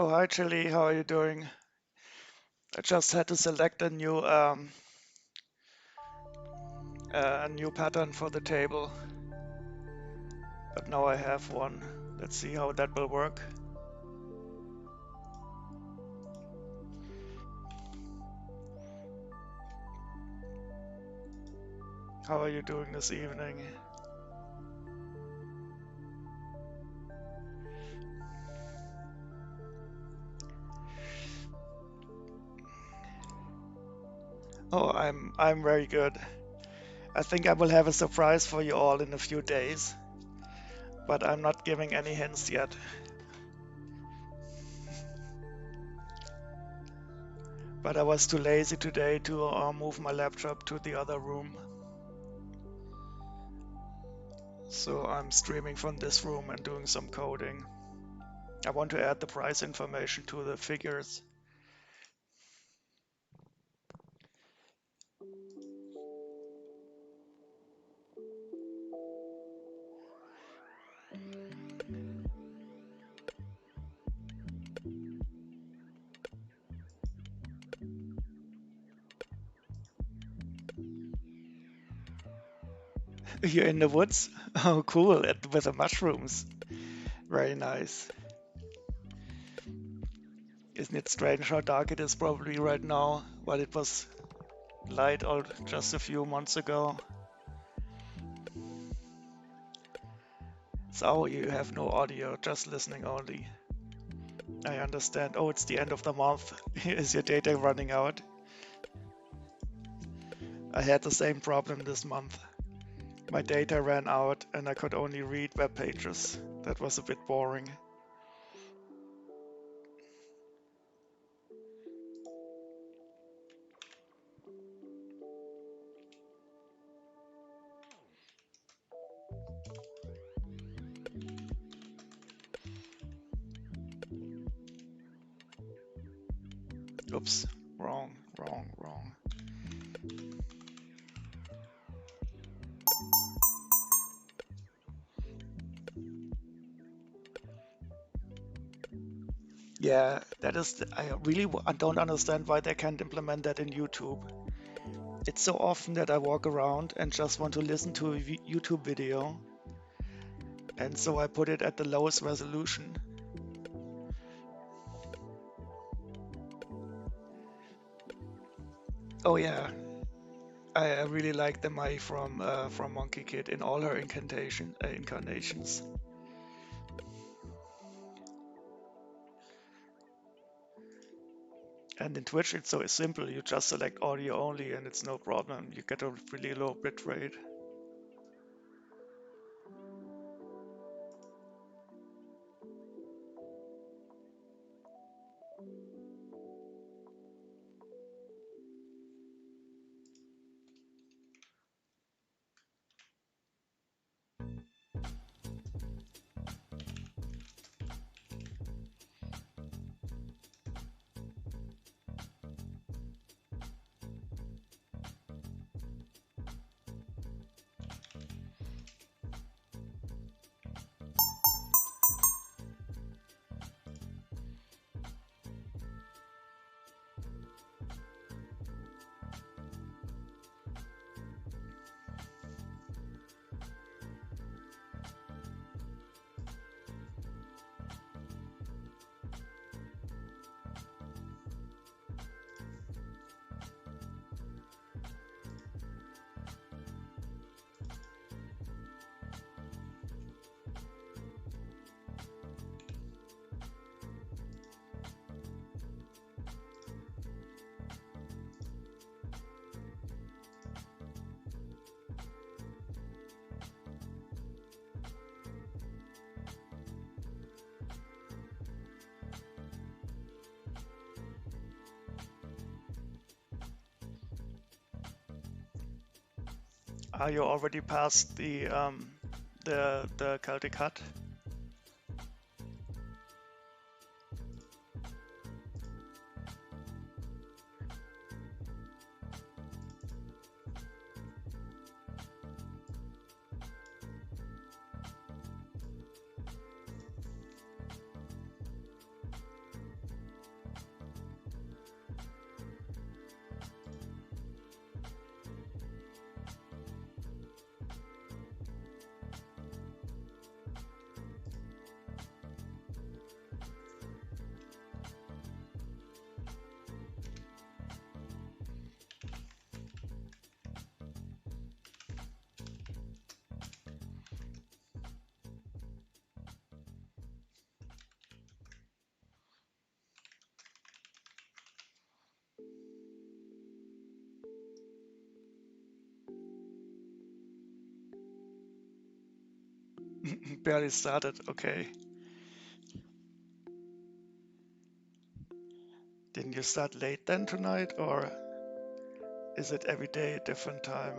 Oh, hi, Chili. How are you doing? I just had to select a new pattern for the table, but now I have one. Let's see how that will work. How are you doing this evening? Oh, I'm very good. I think I will have a surprise for you all in a few days, but I'm not giving any hints yet. But I was too lazy today to move my laptop to the other room. So I'm streaming from this room and doing some coding. I want to add the price information to the figures. You're in the woods? Oh, cool. With the mushrooms. Very nice. Isn't it strange how dark it is probably right now, while it was light all just a few months ago? So you have no audio, just listening only. I understand. Oh, it's the end of the month. Is your data running out? I had the same problem this month. My data ran out and I could only read web pages. That was a bit boring. Oops, wrong. Yeah, I really I don't understand why they can't implement that in YouTube. It's so often that I walk around and just want to listen to a YouTube video, and so I put it at the lowest resolution. Oh yeah, I really like the Mai from Monkey Kid in all her incarnations. And in Twitch, it's so simple. You just select audio only, and it's no problem. You get a really low bit rate. Are you already past the Celtic Hut? Barely started. Okay. Didn't you start late then tonight, or is it every day a different time?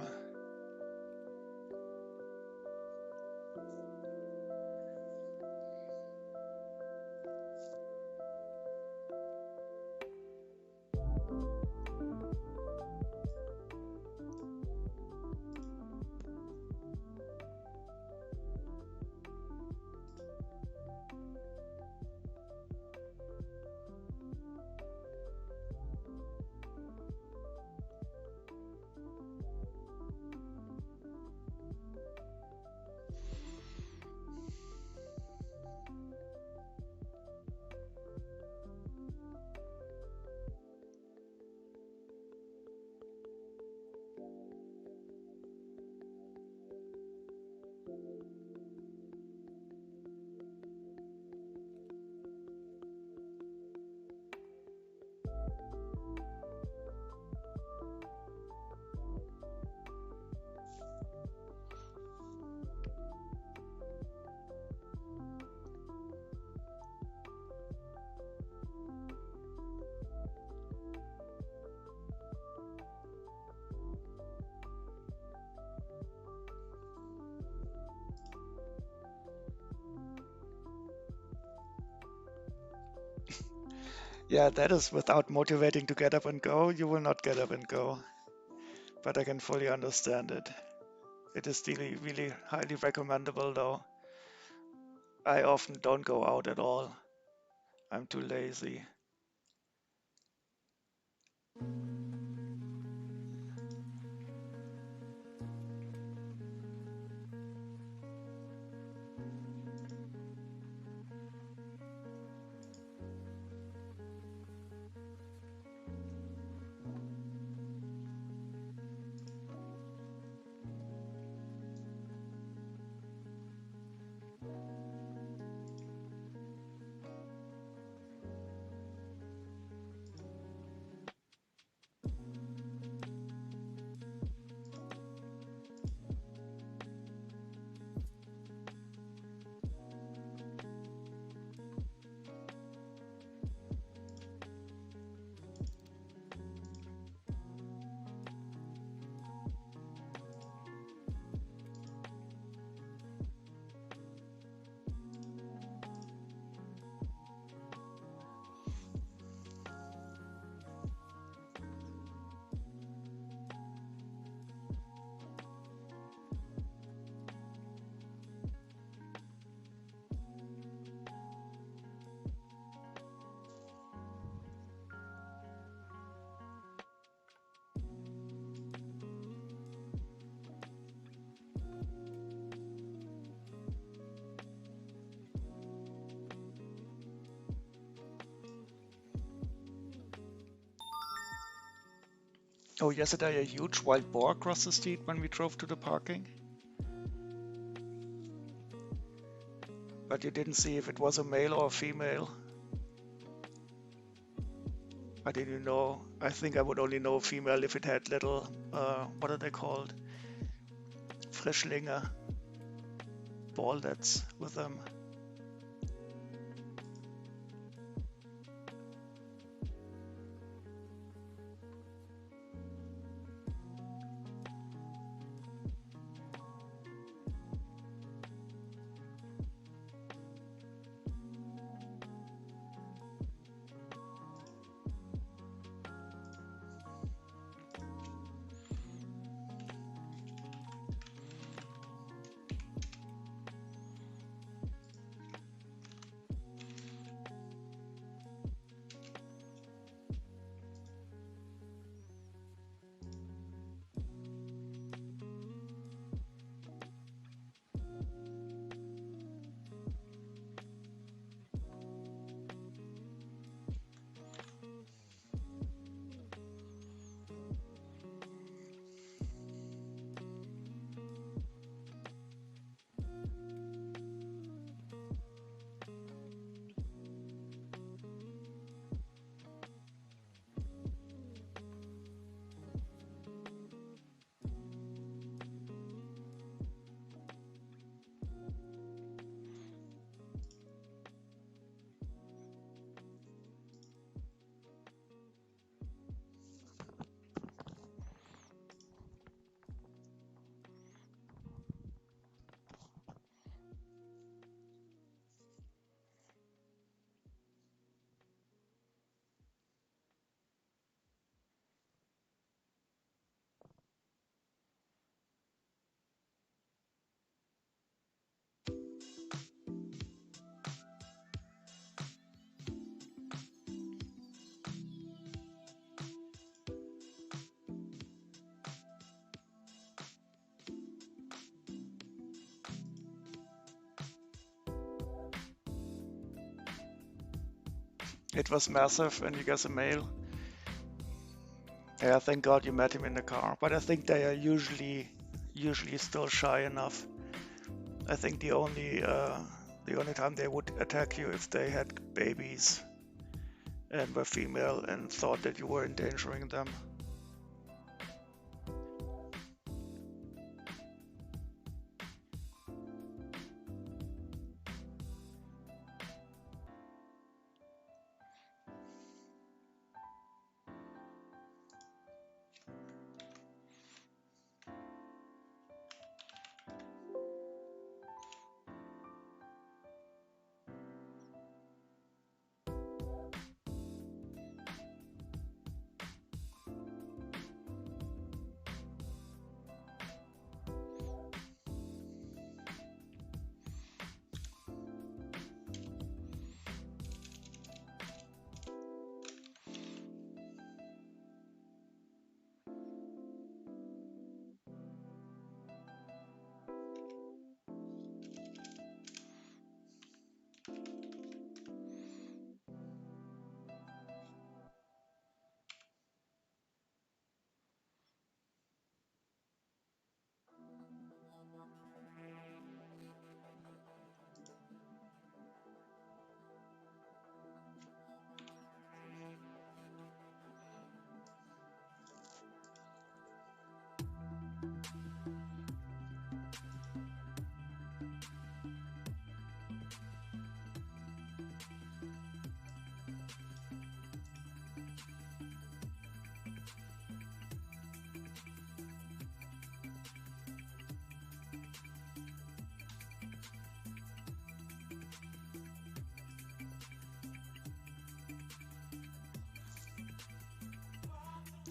Yeah, that is without motivating to get up and go, you will not get up and go. But I can fully understand it. It is really, really highly recommendable though. I often don't go out at all. I'm too lazy. Oh, yesterday a huge wild boar crossed the street when we drove to the parking. But you didn't see if it was a male or a female. I didn't know. I think I would only know female if it had little, what are they called? Frischlinge, ballets with them. It was massive, and you get a mail. Yeah, thank God you met him in the car. But I think they are usually still shy enough. I think the only time they would attack you if they had babies and were female and thought that you were endangering them.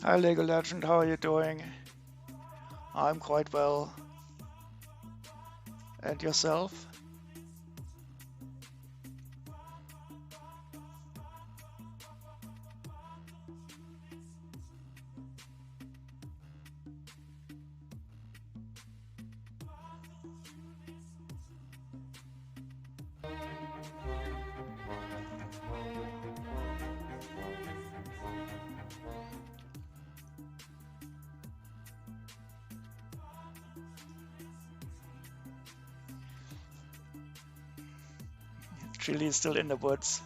Hi Lego Legend, how are you doing? I'm quite well. And yourself? Chili is still in the woods.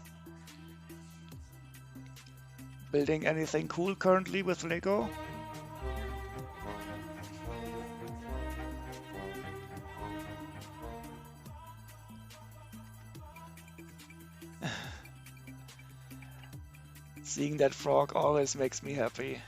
Building anything cool currently with Lego? Seeing that frog always makes me happy.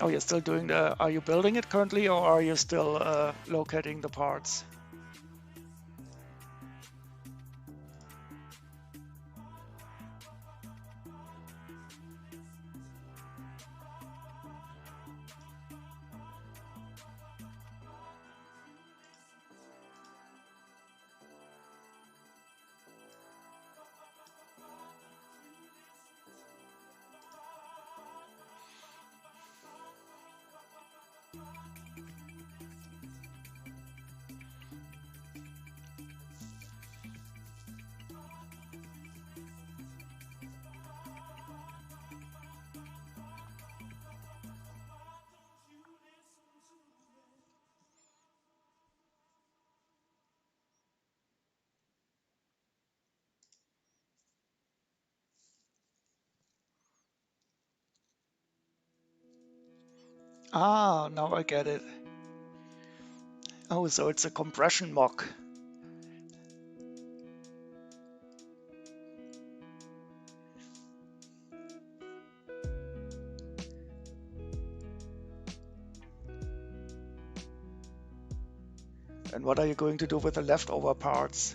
Oh, you're still doing are you building it currently or are you still locating the parts? Ah, now I get it. Oh, so it's a compression mock. And what are you going to do with the leftover parts?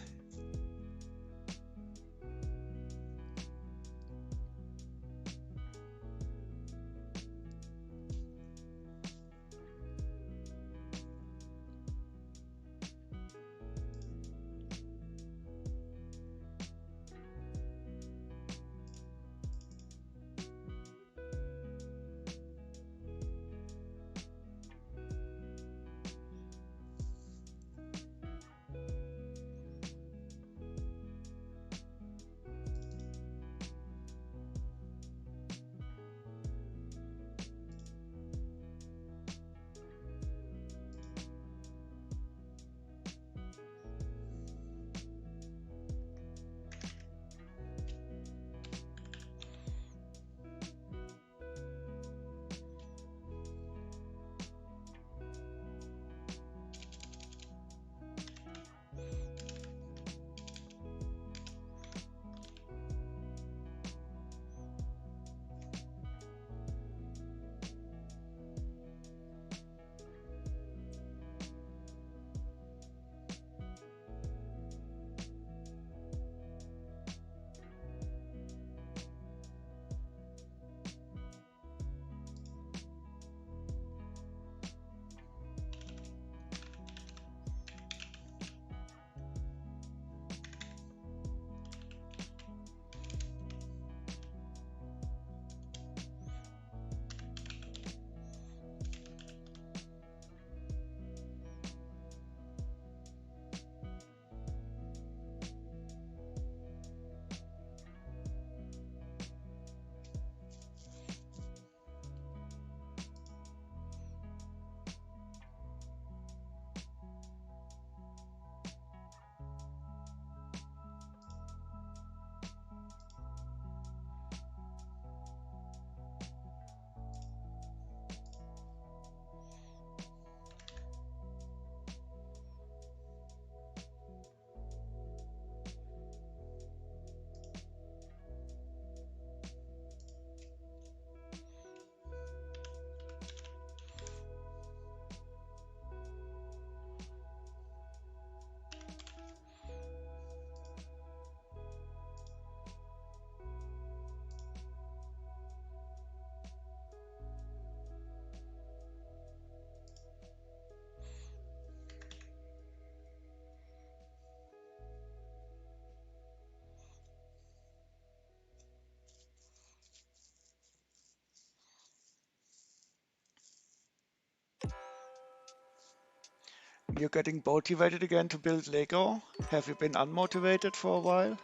You're getting motivated again to build Lego? Have you been unmotivated for a while?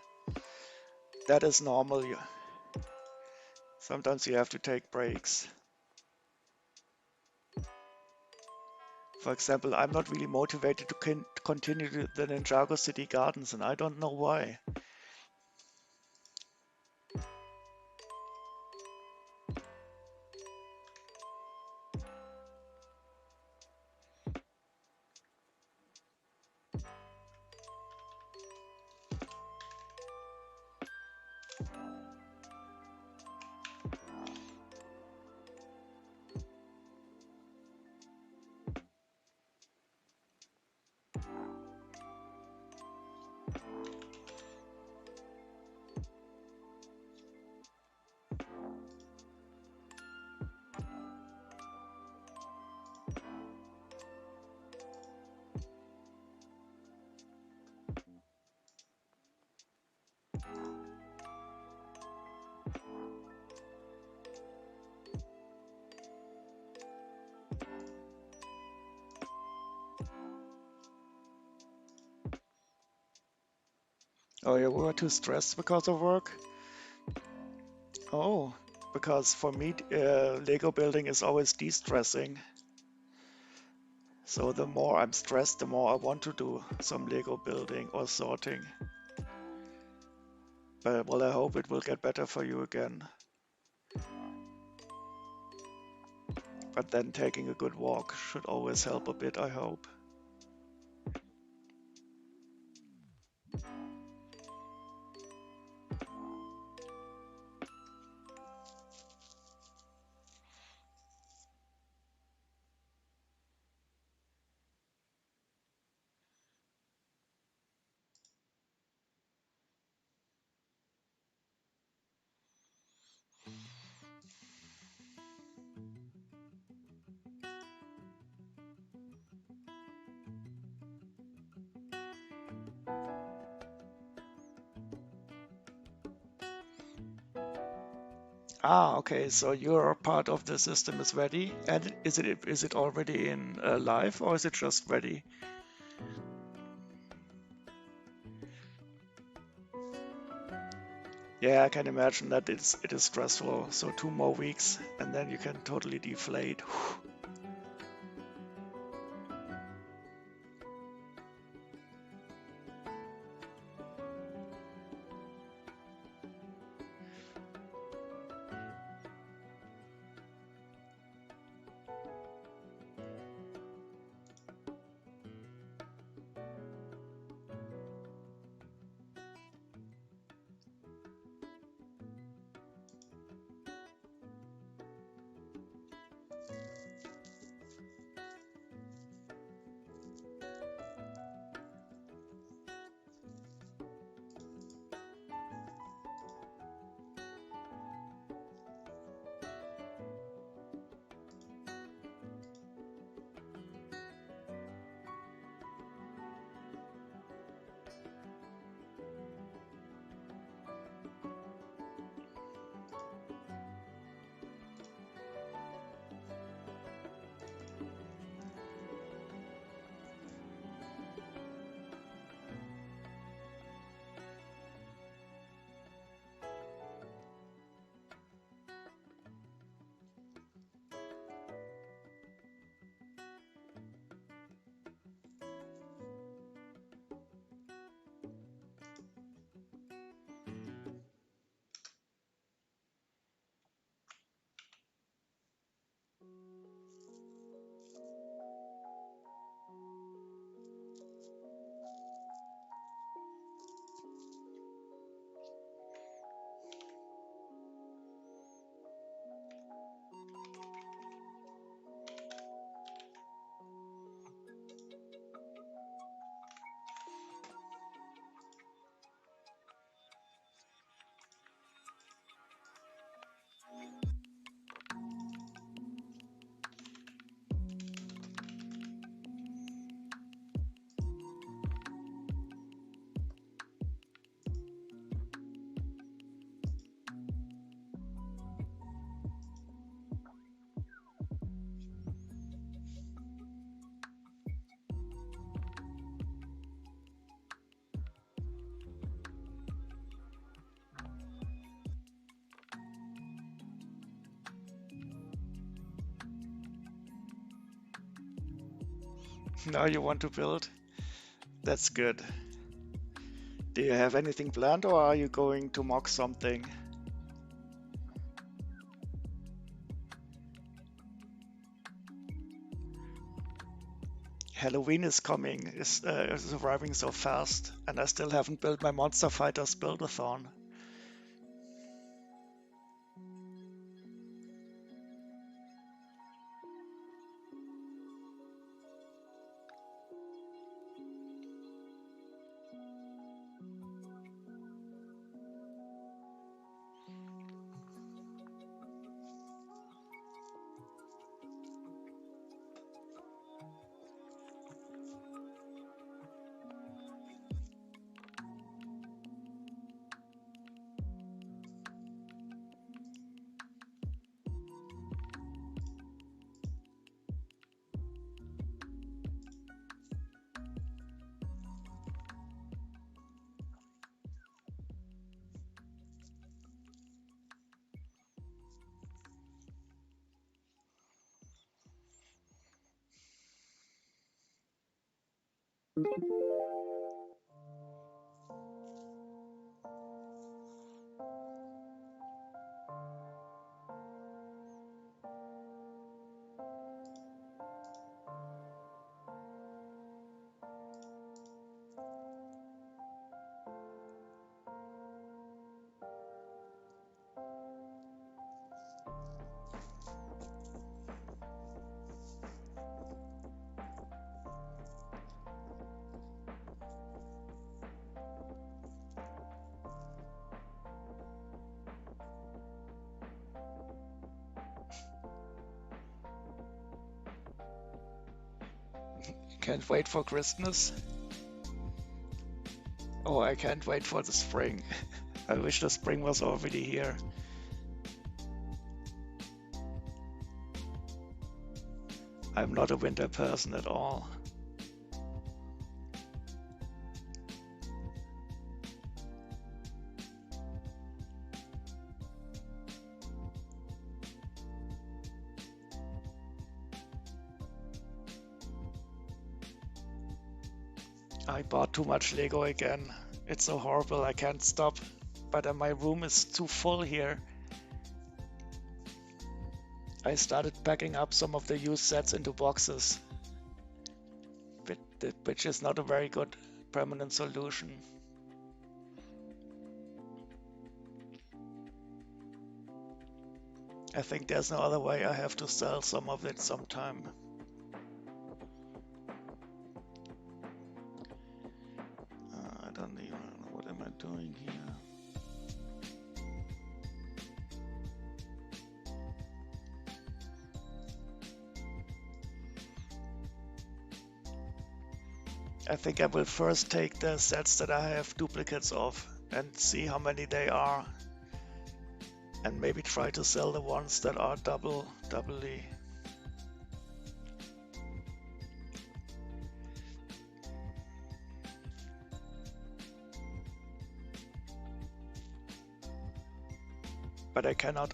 That is normal. Sometimes you have to take breaks. For example, I'm not really motivated to continue the Ninjago City Gardens, and I don't know why. Oh, you were too stressed because of work? Oh, because for me, Lego building is always de-stressing. So the more I'm stressed, the more I want to do some Lego building or sorting. But well, I hope it will get better for you again. But then taking a good walk should always help a bit, I hope. Ah, okay, so your part of the system is ready. And is it already in live or is it just ready? Yeah, I can imagine that it is stressful. So 2 more weeks and then you can totally deflate. Now you want to build? That's good. Do you have anything planned or are you going to mock something? Halloween is coming, is arriving so fast, and I still haven't built my Monster Fighters Build-a-thon. Can't wait for Christmas. Oh, I can't wait for the spring. I wish the spring was already here. I'm not a winter person at all. I bought too much Lego again. It's so horrible, I can't stop. But my room is too full here. I started packing up some of the used sets into boxes, which is not a very good permanent solution. I think there's no other way. I have to sell some of it sometime. I don't even know what am I doing here. I think I will first take the sets that I have duplicates of and see how many they are, and maybe try to sell the ones that are doubly. But I cannot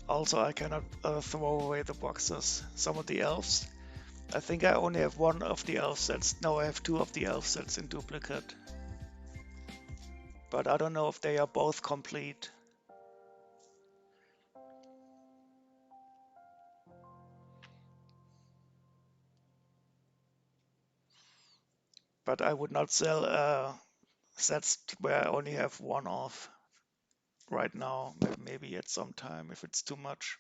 throw away the boxes. Some of the elves. I think I only have one of the elf sets. No, I have two of the elf sets in duplicate. But I don't know if they are both complete. But I would not sell sets where I only have one of right now. Maybe at some time if it's too much.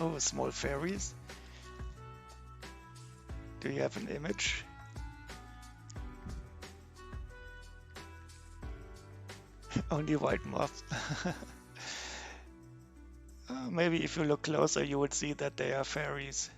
Oh, small fairies. Do you have an image? Only white moths. Maybe if you look closer, you would see that they are fairies.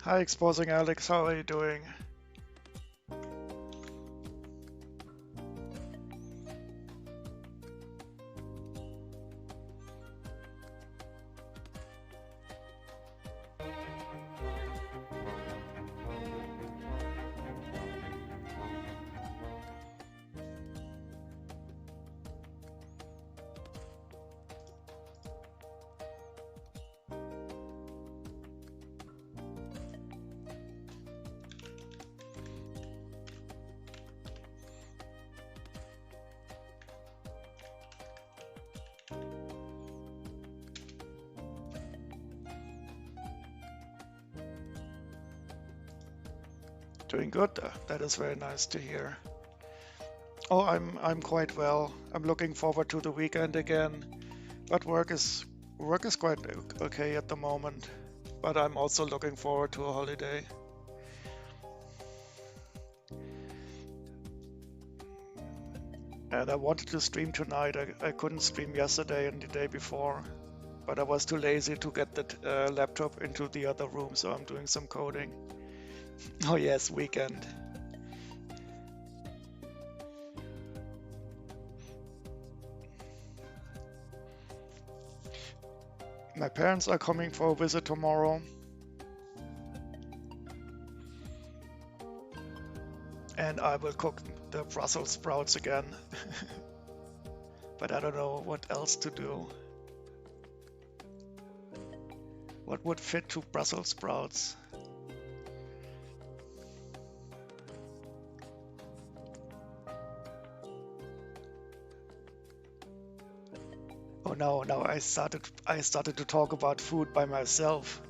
Hi, Exposing Alex. How are you doing? Doing good. That is very nice to hear. Oh, I'm quite well. I'm looking forward to the weekend again. But work is quite okay at the moment. But I'm also looking forward to a holiday. And I wanted to stream tonight. I couldn't stream yesterday and the day before, but I was too lazy to get the laptop into the other room, so I'm doing some coding. Oh yes, weekend. My parents are coming for a visit tomorrow, and I will cook the Brussels sprouts again. But I don't know what else to do. What would fit to Brussels sprouts? Oh no, no, I started to talk about food by myself.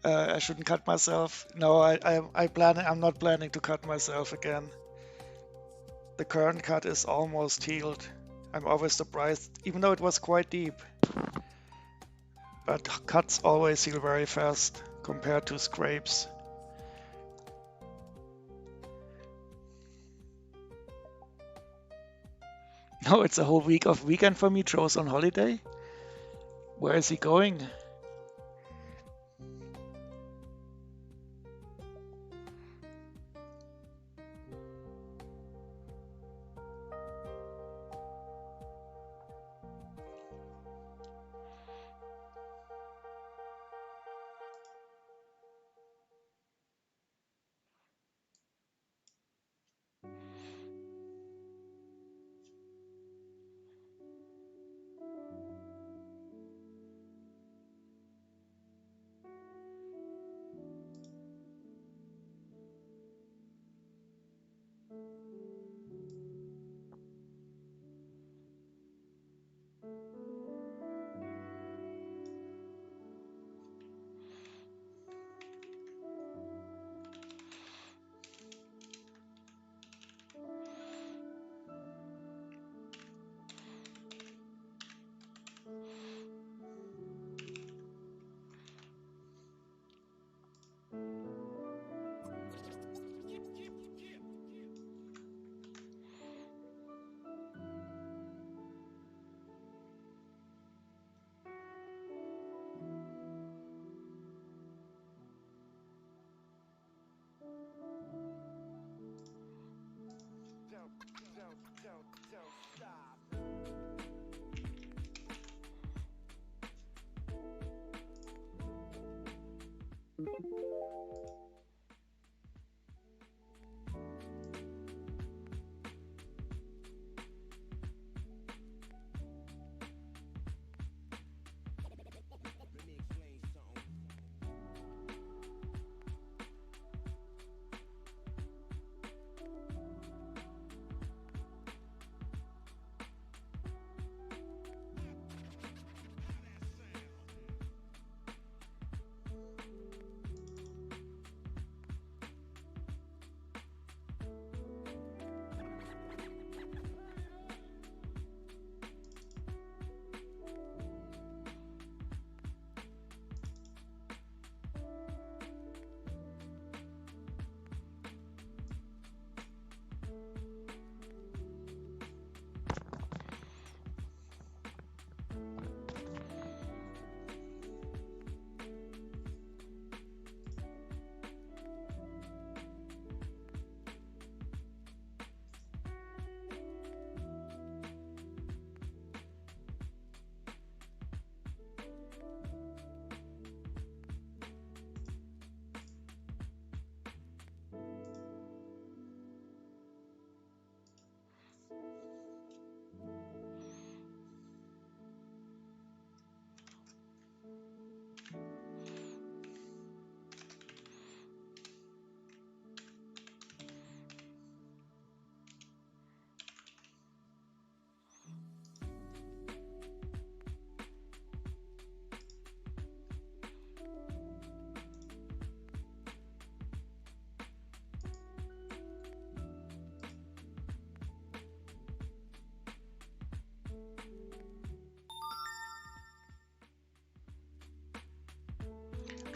I shouldn't cut myself. No, I'm not planning to cut myself again. The current cut is almost healed. I'm always surprised, even though it was quite deep. But cuts always heal very fast compared to scrapes. No, it's a whole week of weekend for me. Joe's on holiday. Where is he going?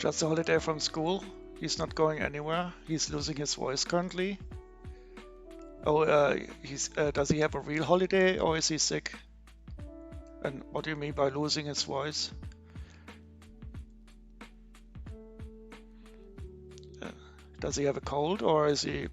Just a holiday from school. He's not going anywhere. He's losing his voice currently. Oh, does he have a real holiday or is he sick? And what do you mean by losing his voice? Uh, does he have a cold or is he?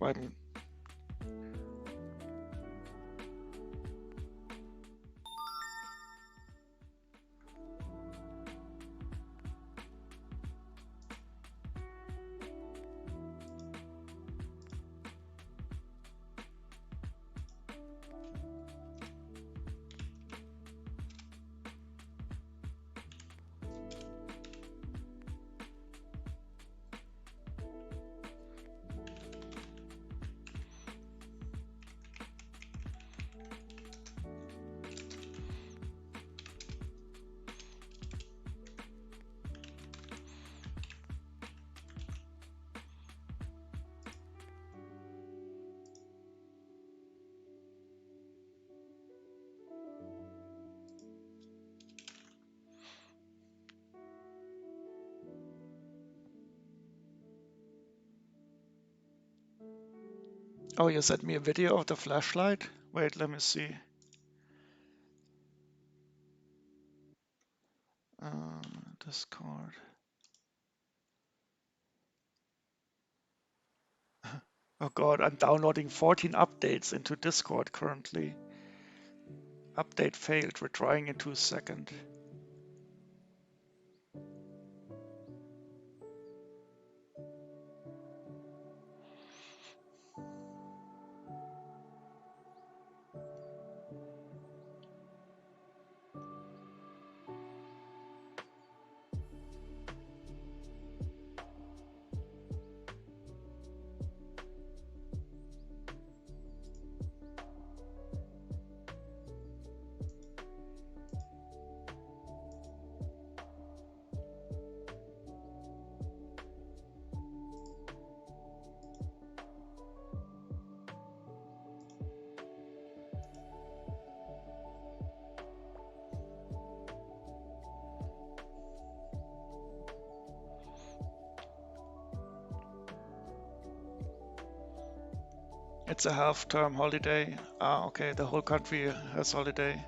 Oh, you sent me a video of the flashlight? Wait, let me see. Discord. Oh God, I'm downloading 14 updates into Discord currently. Update failed, retrying in 2 seconds. It's a half-term holiday. Ah, okay, the whole country has holiday.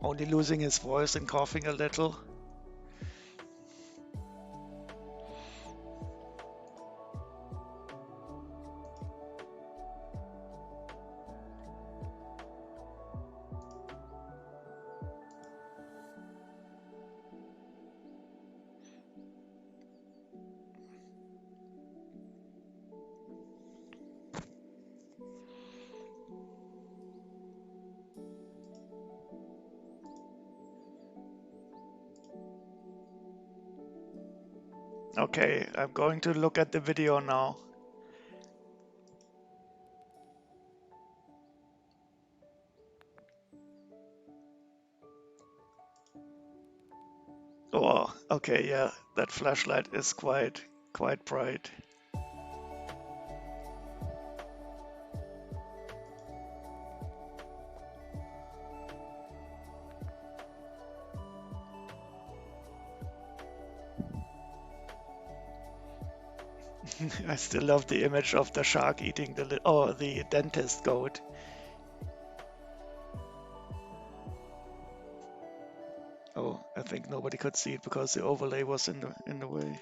Only losing his voice and coughing a little. Okay, I'm going to look at the video now. Oh, okay, yeah, that flashlight is quite bright. I still love the image of the shark eating the dentist goat. Oh, I think nobody could see it because the overlay was in the way.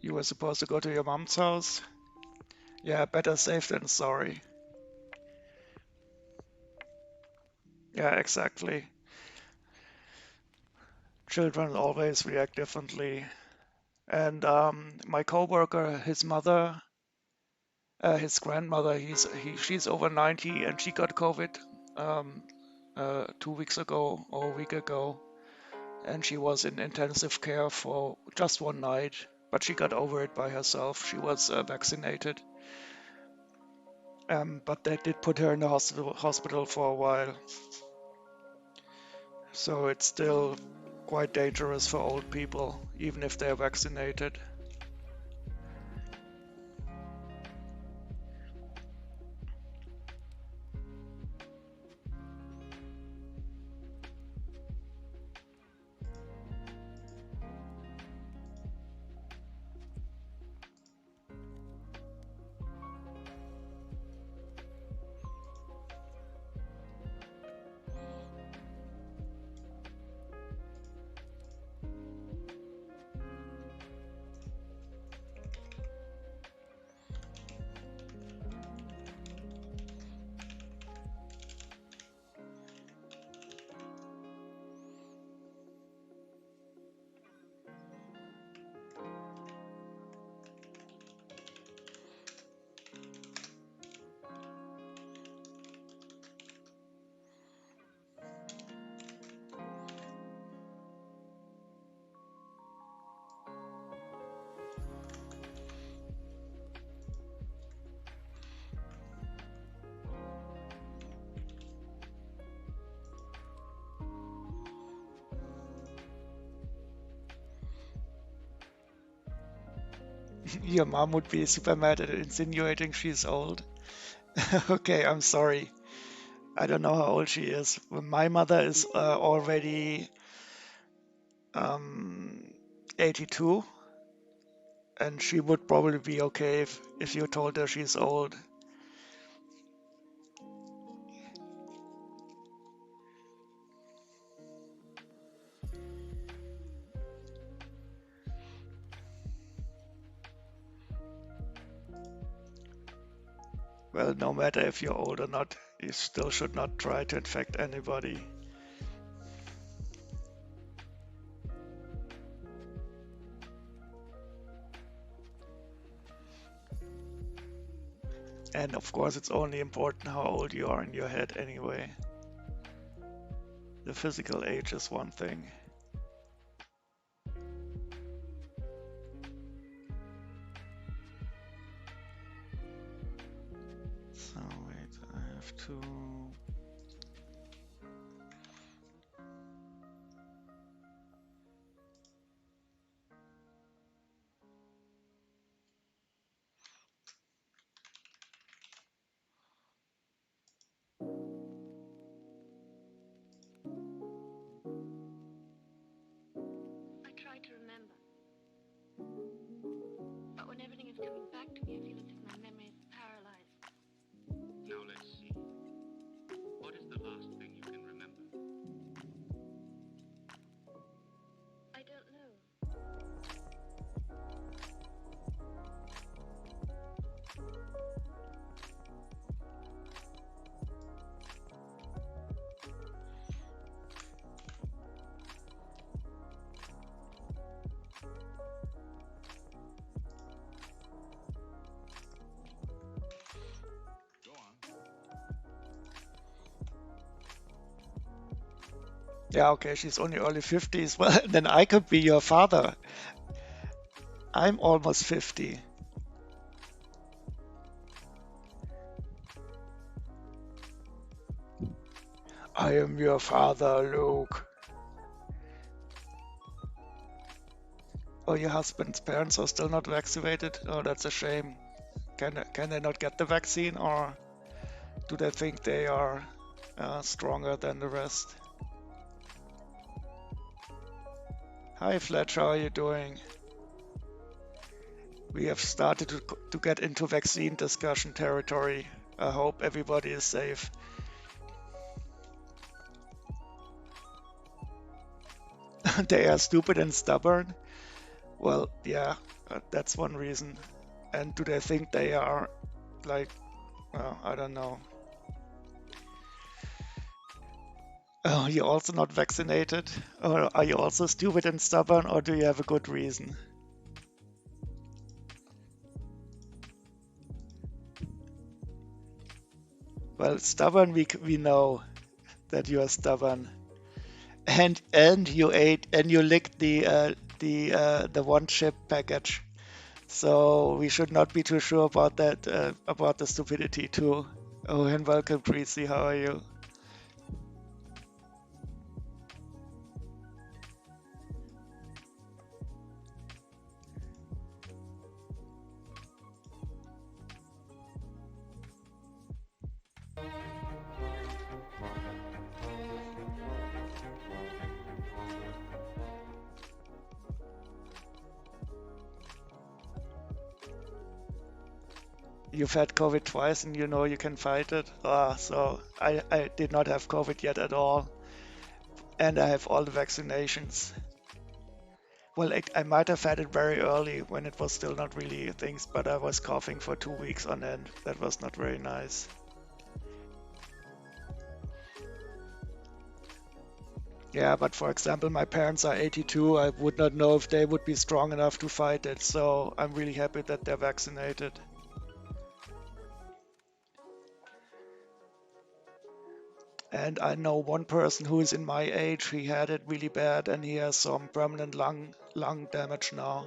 You were supposed to go to your mom's house? Yeah, better safe than sorry. Yeah, exactly. Children always react differently. And my coworker, his mother, his grandmother, she's over 90 and she got COVID um, 2 weeks ago or a week ago. And she was in intensive care for just one night, but she got over it by herself. She was vaccinated. But they did put her in the hospital for a while. So it's still quite dangerous for old people, even if they're vaccinated. Your mom would be super mad at insinuating she's old. Okay, I'm sorry. I don't know how old she is. My mother is already um, 82, and she would probably be okay if you told her she's old. Well, no matter if you're old or not, you still should not try to infect anybody. And of course, it's only important how old you are in your head anyway. The physical age is one thing. So wait, I have to. I try to remember, but when everything is coming back to me, I feel as if my memory is paralyzed. Now let's see. What is the last thing you can remember? I don't know. Go on. Yeah, okay, she's only early 50s. Well, then I could be your father. I'm almost 50. I am your father, Luke. Oh, your husband's parents are still not vaccinated? Oh, that's a shame. Can they not get the vaccine, or do they think they are stronger than the rest? Hi, Fletcher, how are you doing? We have started to get into vaccine discussion territory. I hope everybody is safe. They are stupid and stubborn. Well, yeah, that's one reason. And do they think they are like, I don't know. Oh, you're also not vaccinated? Or are you also stupid and stubborn, or do you have a good reason? Well, stubborn, we know that you are stubborn. And you ate and you licked the one chip package. So we should not be too sure about that, about the stupidity too. Oh, and welcome, Preeti. How are you? You've had COVID twice and you know you can fight it. So I did not have COVID yet at all, and I have all the vaccinations. Well, I might have had it very early when it was still not really things, but I was coughing for 2 weeks on end. That was not very nice. Yeah, but for example, my parents are 82. I would not know if they would be strong enough to fight it, so I'm really happy that they're vaccinated. And I know one person who is in my age, he had it really bad and he has some permanent lung damage now,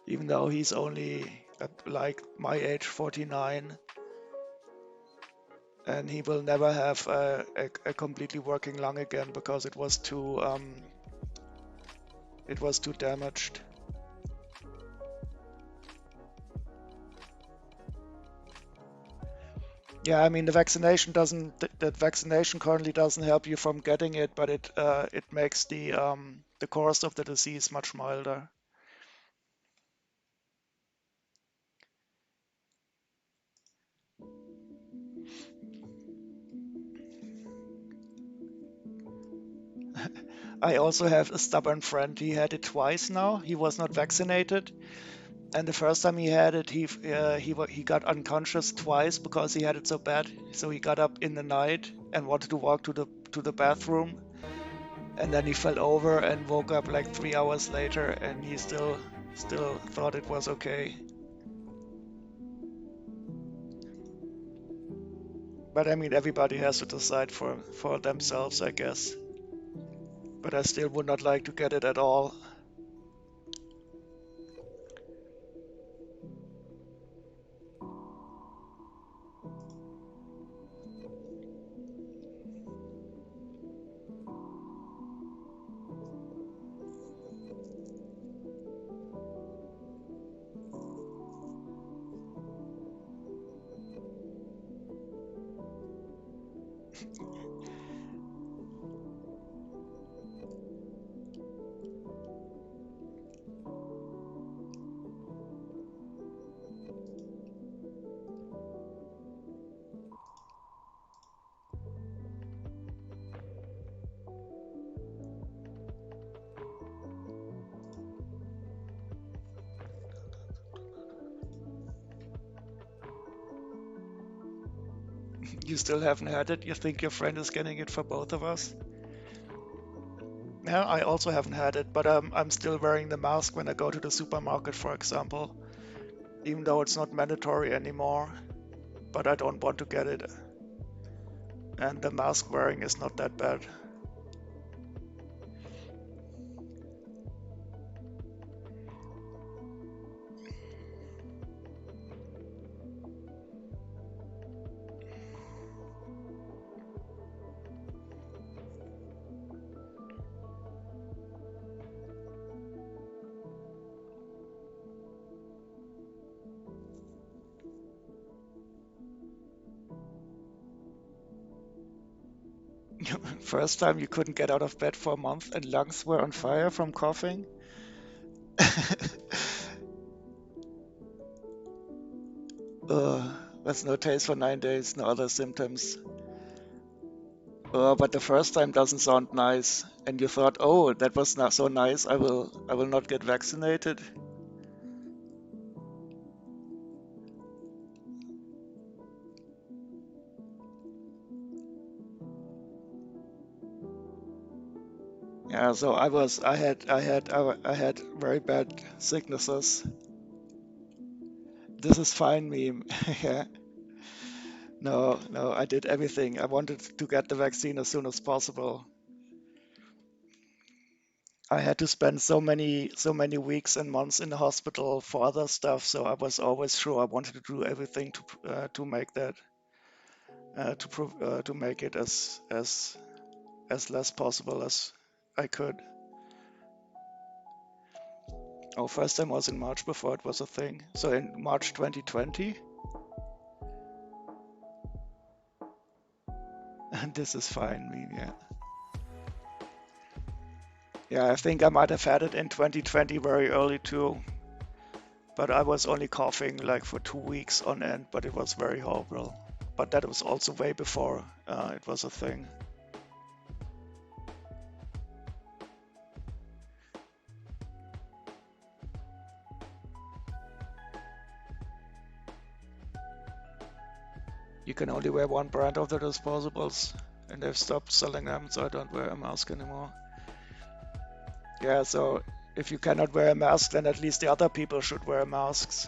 even though he's only at like my age, 49, and he will never have a completely working lung again because it was too damaged. Yeah, I mean the vaccination currently doesn't help you from getting it, but it makes the course of the disease much milder. I also have a stubborn friend. He had it twice now. He was not vaccinated, and the first time he had it, he got unconscious twice because he had it so bad. So he got up in the night and wanted to walk to the bathroom, and then he fell over and woke up like 3 hours later, and he still thought it was okay. But I mean, everybody has to decide for themselves, I guess. But I still would not like to get it at all. You still haven't had it? You think your friend is getting it for both of us? Yeah, I also haven't had it, but I'm still wearing the mask when I go to the supermarket, for example, even though it's not mandatory anymore. But I don't want to get it, and the mask wearing is not that bad. First time you couldn't get out of bed for a month and lungs were on fire from coughing? That's no taste for 9 days, no other symptoms. But the first time doesn't sound nice, and you thought, oh, that was not so nice. I will not get vaccinated. Yeah, so I had very bad sicknesses. This is fine meme. Yeah. No, no, I did everything. I wanted to get the vaccine as soon as possible. I had to spend so many weeks and months in the hospital for other stuff, so I was always sure I wanted to do everything to make that to make it as less possible as I could. Oh, first time was in March before it was a thing. So in March 2020, and this is fine. I mean, yeah. Yeah, I think I might have had it in 2020 very early too, but I was only coughing like for 2 weeks on end, but it was very horrible. But that was also way before it was a thing. You can only wear one brand of the disposables, and they've stopped selling them, so I don't wear a mask anymore. Yeah, so if you cannot wear a mask, then at least the other people should wear masks.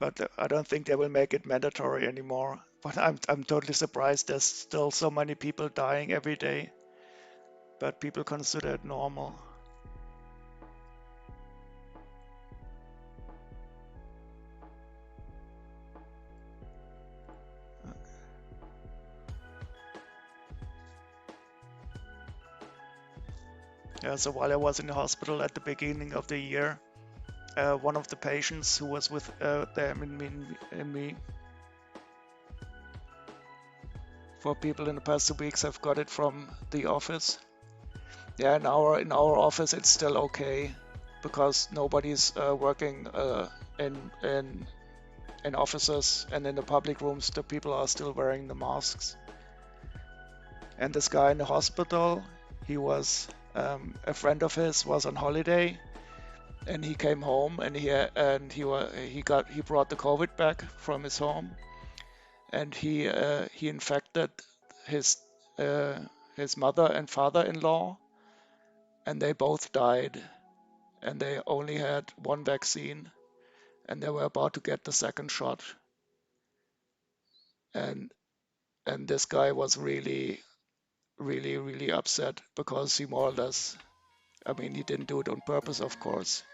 But I don't think they will make it mandatory anymore. But I'm totally surprised there's still so many people dying every day, but people consider it normal. Yeah, so while I was in the hospital at the beginning of the year, one of the patients who was with them and me for people in the past 2 weeks have got it from the office. Yeah, in our office it's still okay because nobody's working in offices, and in the public rooms the people are still wearing the masks. And this guy in the hospital, he was a friend of his was on holiday, and he came home, and he brought the COVID back from his home, and he infected his uh, his mother and father-in-law, and they both died, and they only had one vaccine, and they were about to get the second shot, and this guy was really, really, really upset because he more or less, I mean, he didn't do it on purpose, of course,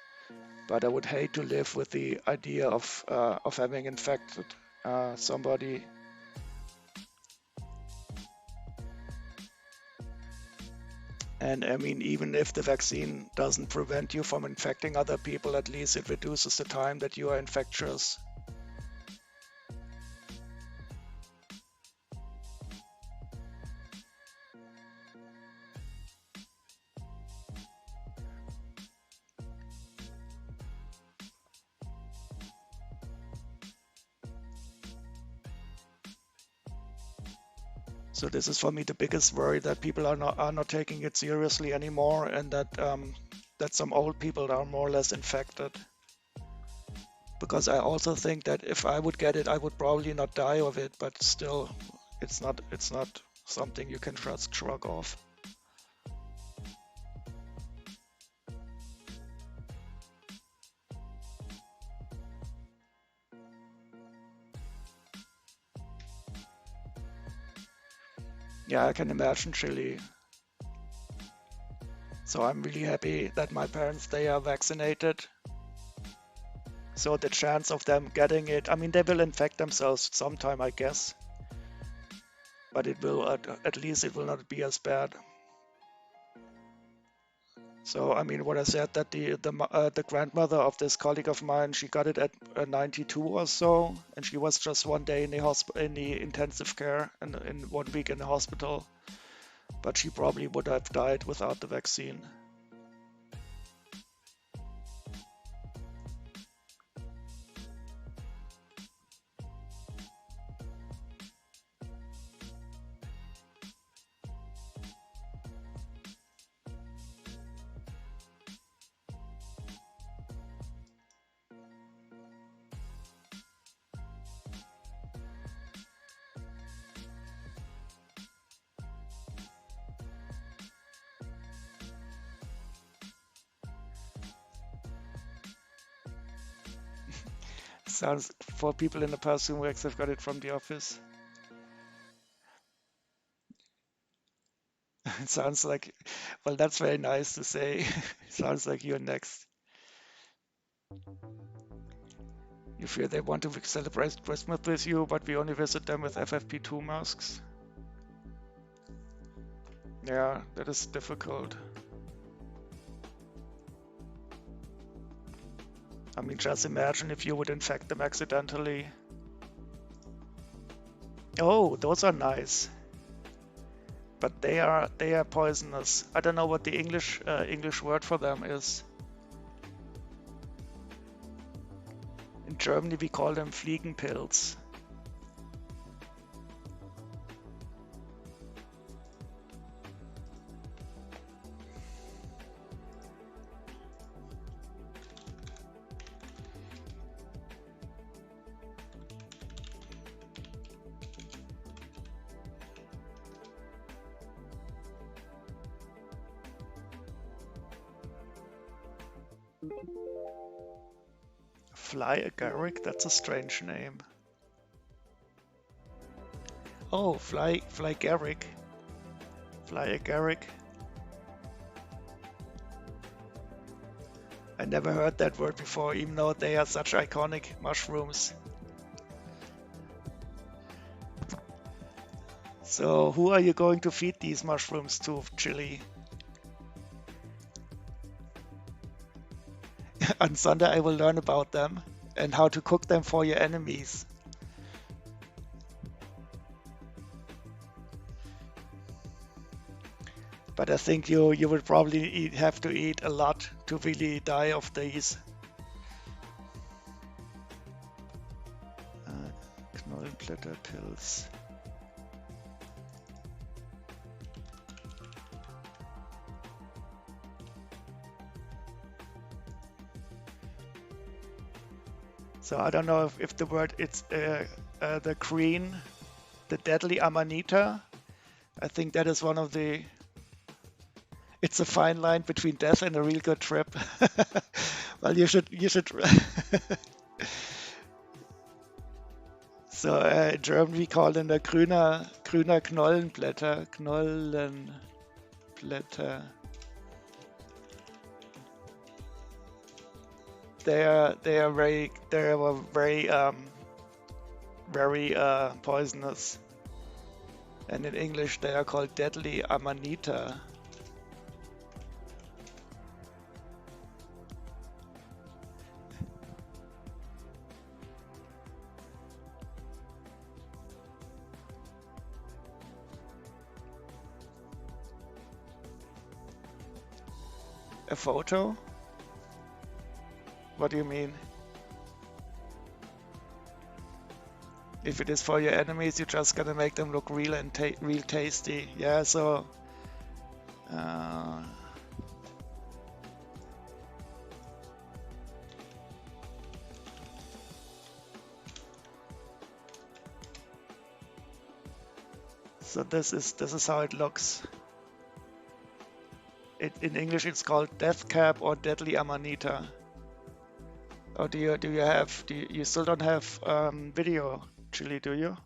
but I would hate to live with the idea of having infected somebody. And I mean, even if the vaccine doesn't prevent you from infecting other people, at least it reduces the time that you are infectious. So this is for me the biggest worry, that people are not taking it seriously anymore, and that some old people are more or less infected. Because I also think that if I would get it, I would probably not die of it, but still, it's not something you can just shrug off. Yeah, I can imagine Chile. So I'm really happy that my parents, they are vaccinated. So the chance of them getting it, I mean, they will infect themselves sometime, I guess, but it will at least it will not be as bad. So I mean, what I said, that the grandmother of this colleague of mine, she got it at 92 or so, and she was just one day in the in the intensive care, and in 1 week in the hospital. But she probably would have died without the vaccine. Sounds for people in the past who works have got it from the office. It sounds like, well, that's very nice to say. Sounds like you're next. You fear they want to celebrate Christmas with you, but we only visit them with FFP2 masks. Yeah, that is difficult. I mean, just imagine if you would infect them accidentally. Oh, those are nice. But they are poisonous. I don't know what the English word for them is. In Germany we call them Fliegenpilz. Fly agaric, that's a strange name. Oh, fly agaric. Fly agaric. I never heard that word before, even though they are such iconic mushrooms. So who are you going to feed these mushrooms to, Chili? On Sunday I will learn about them and how to cook them for your enemies. But I think you would probably have to eat a lot to really die of these. Knollenblätter pills. So I don't know if the word it's the green, the deadly amanita. I think that is one of the. It's a fine line between death and a real good trip. Well, you should. So in German we call them the grüner Knollenblätter. Knollenblätter. They are very poisonous, and in English they are called deadly amanita. A photo? What do you mean? If it is for your enemies, you're just gonna make them look real and real tasty. Yeah, so so this is how it looks. In English it's called death cap or deadly amanita. Or do you still don't have video, Chili, do you?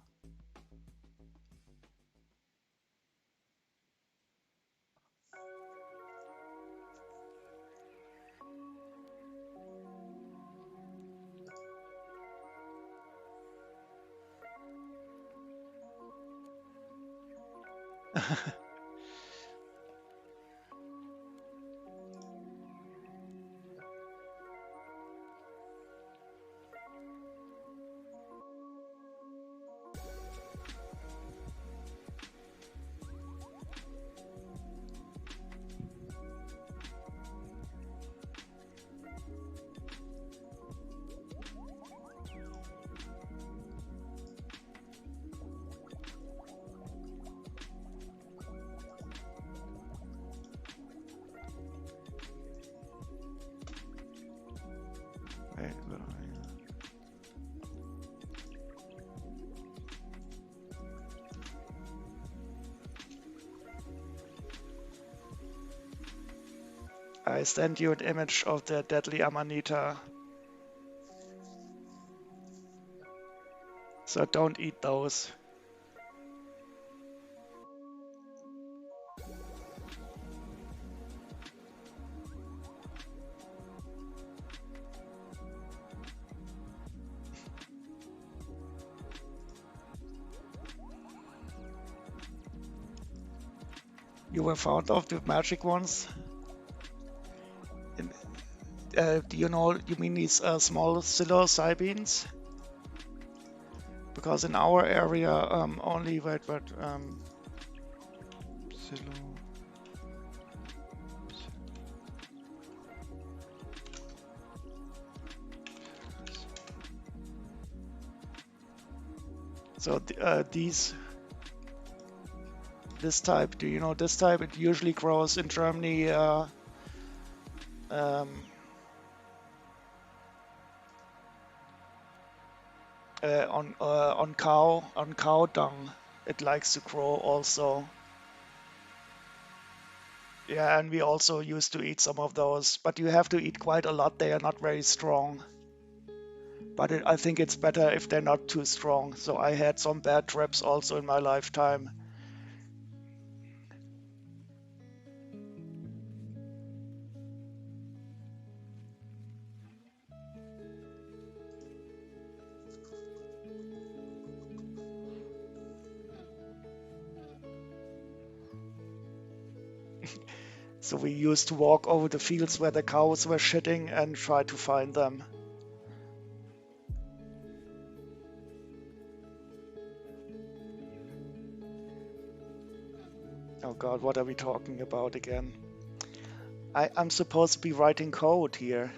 Wait, I send you an image of the deadly amanita. So don't eat those. You were fond of the magic ones? Do you know, you mean these small psilocybins? Because in our area, only, wait, psilo... So this type, do you know this type? It usually grows in Germany um, on cow dung. It likes to grow also. Yeah, and we also used to eat some of those, but you have to eat quite a lot. They are not very strong. But I think it's better if they're not too strong. So I had some bad trips also in my lifetime. So we used to walk over the fields where the cows were shitting and try to find them. Oh God, what are we talking about again? I'm supposed to be writing code here.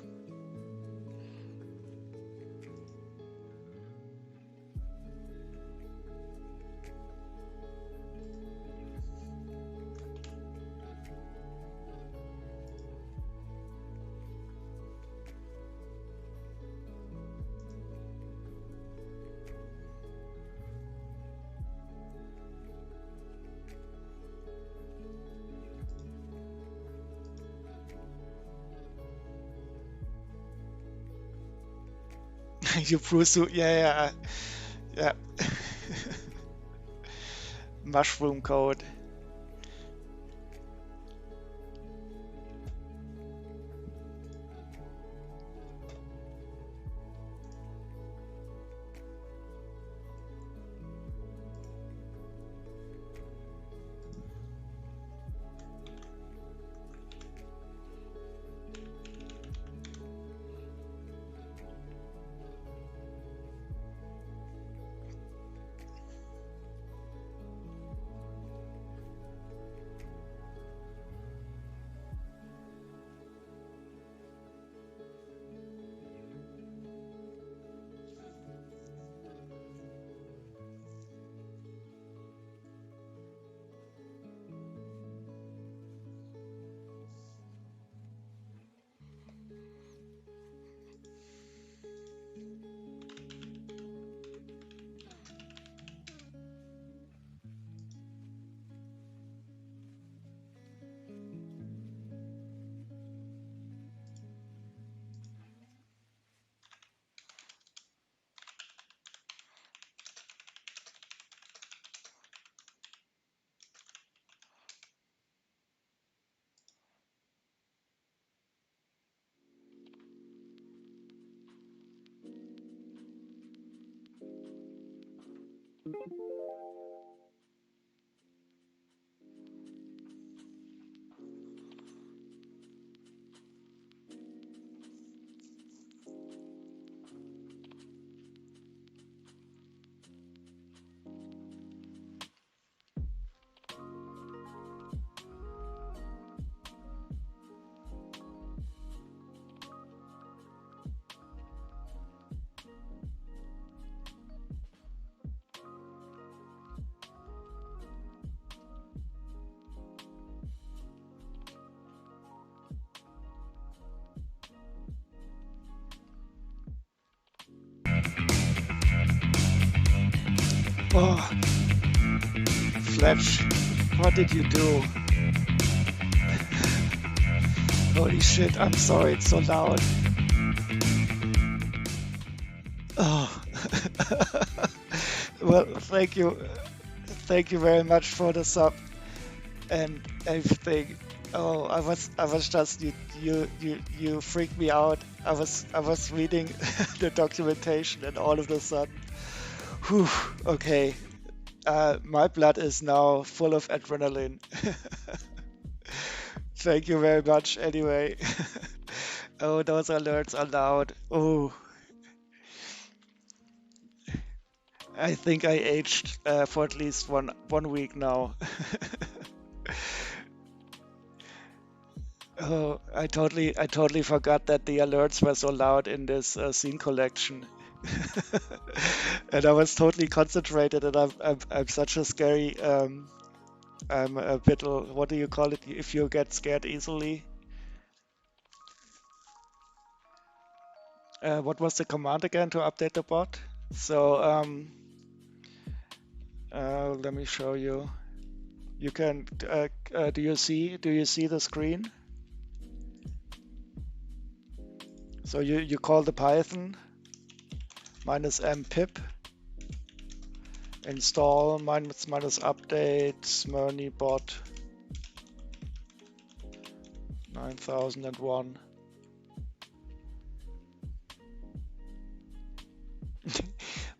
You pursue, yeah. Mushroom code. Oh, Fletch, what did you do? Holy shit, I'm sorry, it's so loud. Oh. Well, thank you very much for the sub and everything. Oh, I was just you freaked me out. I was reading the documentation and all of a sudden, whew, okay, my blood is now full of adrenaline. Thank you very much. Anyway, oh, those alerts are loud. Oh, I think I aged for at least one week now. Oh, I totally forgot that the alerts were so loud in this scene collection. And I was totally concentrated, and I'm such a scary I'm a bit what do you call it if you get scared easily? What was the command again to update the bot? So let me show you. You can do you see the screen? So you call the Python -m pip install minus update Smyrny bot 9001.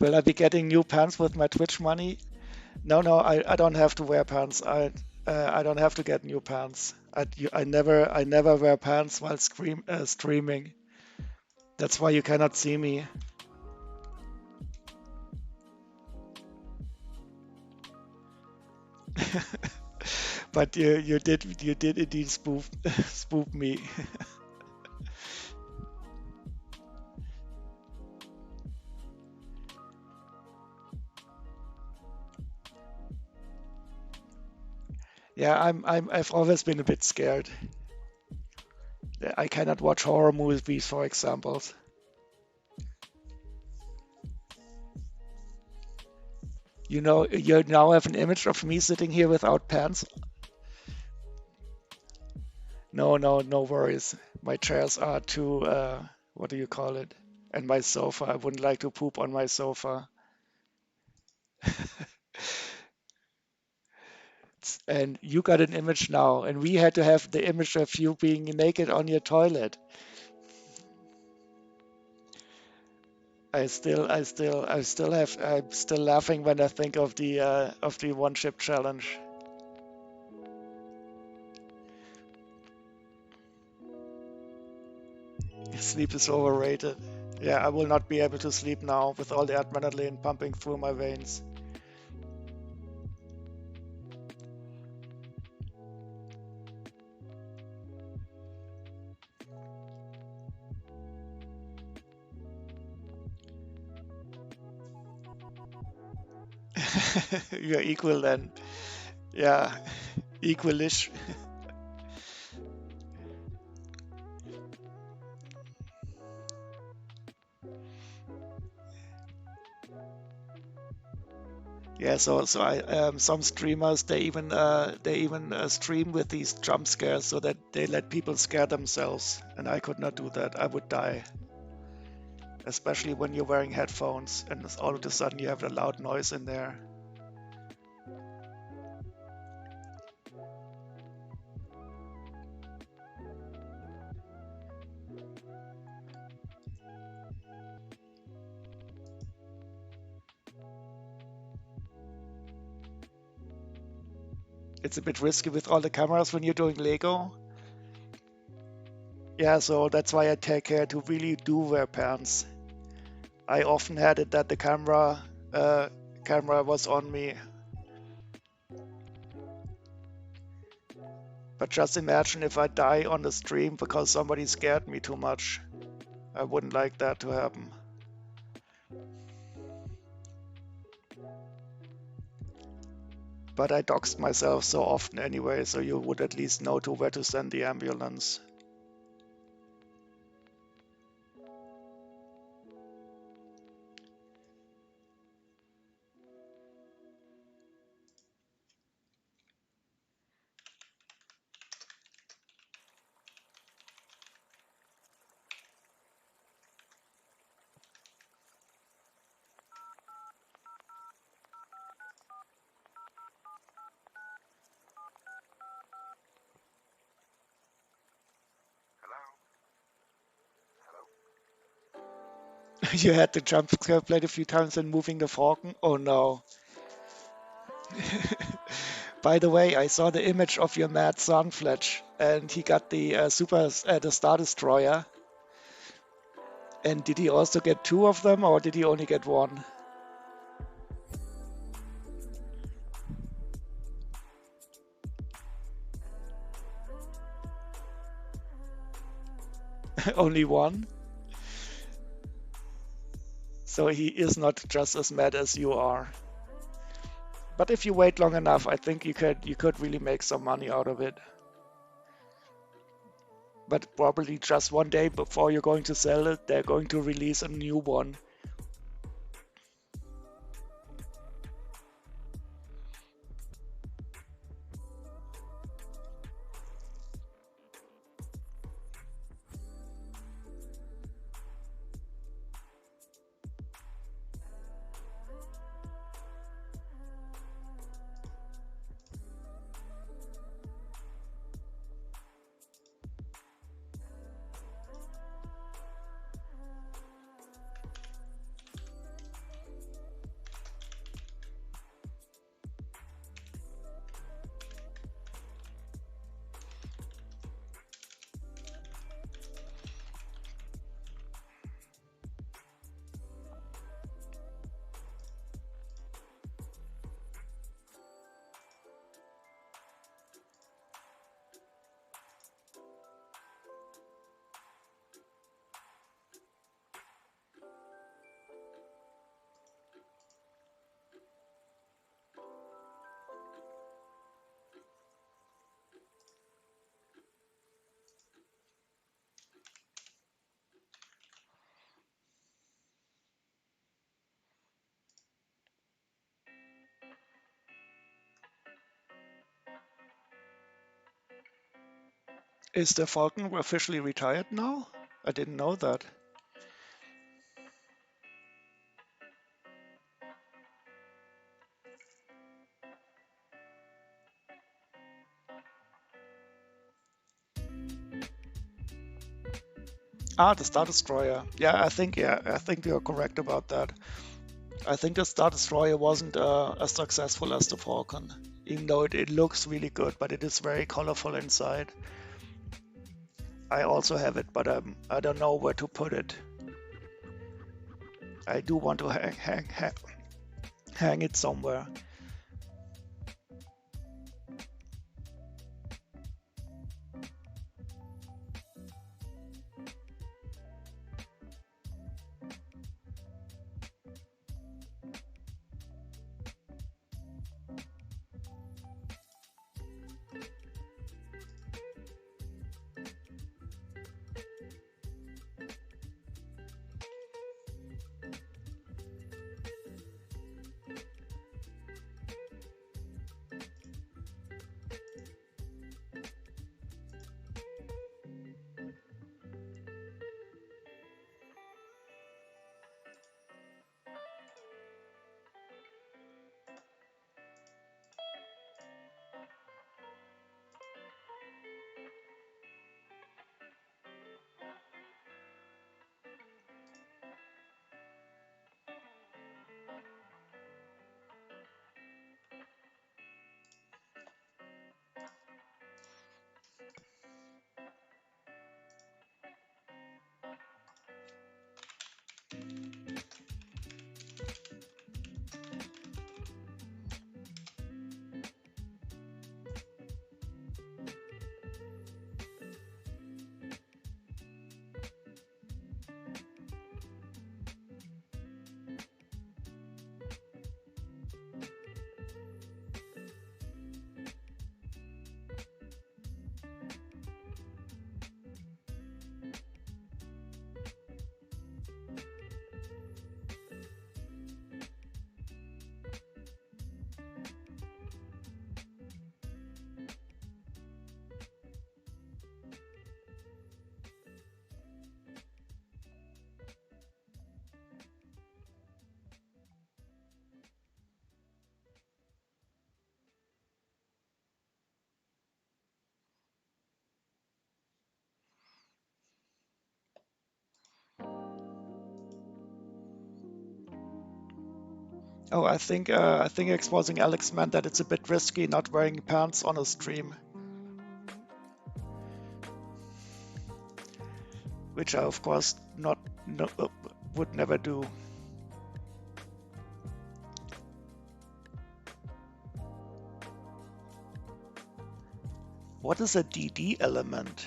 Will I be getting new pants with my Twitch money? No, no, I don't have to wear pants. I don't have to get new pants. I never wear pants while streaming. That's why you cannot see me. But you did indeed spoof me. Yeah, I've always been a bit scared. I cannot watch horror movies, for example. You now have an image of me sitting here without pants. No, no, no worries. My chairs are too, what do you call it? And my sofa. I wouldn't like to poop on my sofa. And you got an image now, and we had to have the image of you being naked on your toilet. I'm still laughing when I think of the one chip challenge. Sleep is overrated. Yeah, I will not be able to sleep now with all the adrenaline pumping through my veins. You're equal then. Yeah, equalish. Yeah, so some streamers they even stream with these jump scares so that they let people scare themselves, and I could not do that. I would die, especially when you're wearing headphones and all of a sudden you have a loud noise in there. It's a bit risky with all the cameras when you're doing Lego. Yeah, so that's why I take care to really do wear pants. I often had it that the camera was on me. But just imagine if I die on the stream because somebody scared me too much. I wouldn't like that to happen. But I doxed myself so often anyway, so you would at least know to where to send the ambulance. You had the jump scare played a few times and moving the falcon. Oh no. By the way, I saw the image of your mad son, Fletch, and he got the the Star Destroyer. And did he also get two of them, or did he only get one? Only one? So he is not just as mad as you are. But if you wait long enough, I think you could really make some money out of it. But probably just one day before you're going to sell it, they're going to release a new one. Is the Falcon officially retired now? I didn't know that. Ah, the Star Destroyer. Yeah, I think you're correct about that. I think the Star Destroyer wasn't as successful as the Falcon, even though it looks really good, but it is very colorful inside. I also have it, but I don't know where to put it. I do want to hang it somewhere. Oh, I think exposing Alex meant that it's a bit risky not wearing pants on a stream, which I of course not no, would never do. What is a DD element?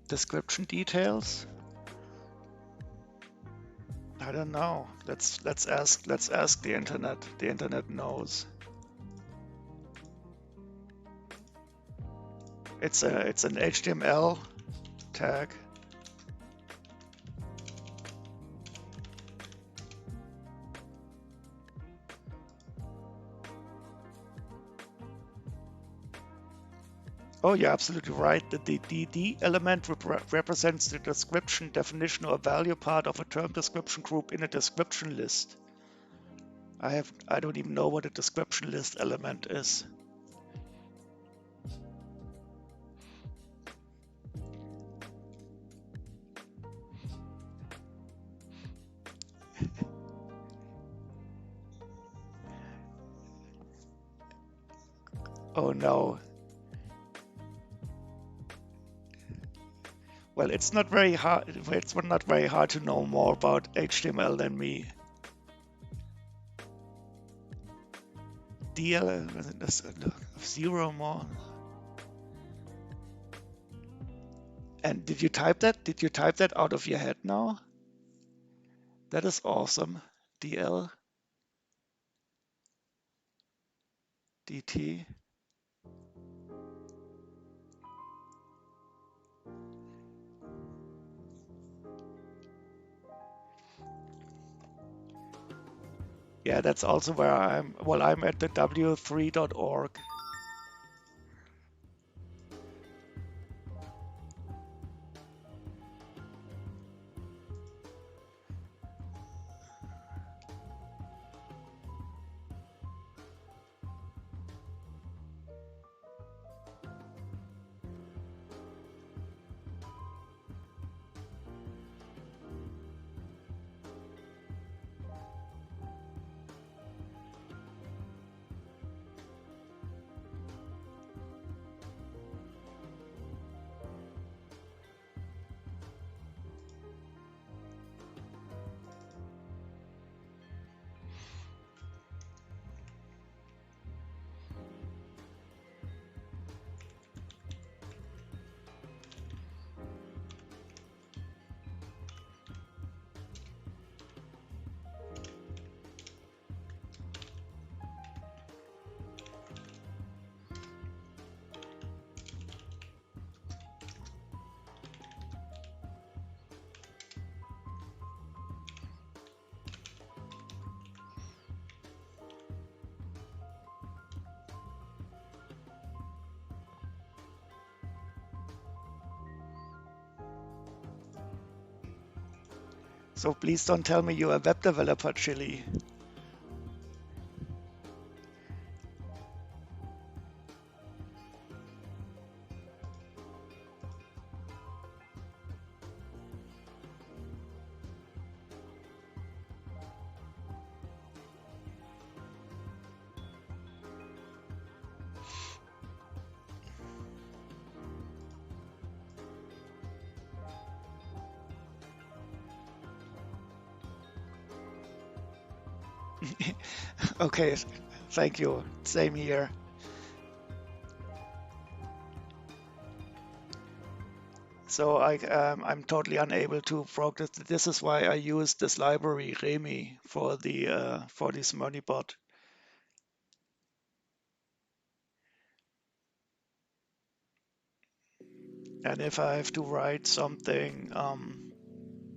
Description details? I don't know. Let's ask the internet. The internet knows. It's an HTML tag. Oh, you're absolutely right. The DD element represents the description, definition, or value part of a term description group in a description list. I don't even know what a description list element is. Oh no. Well, it's not very hard. It's not very hard to know more about HTML than me. DL, zero more. And did you type that? Did you type that out of your head now? That is awesome. DL, DT. Yeah, that's also where I'm at the w3.org. So please don't tell me you're a web developer, Chili. Okay, thank you. Same here. So I'm totally unable to progress. This is why I use this library Remi for this Moneybot. And if I have to write something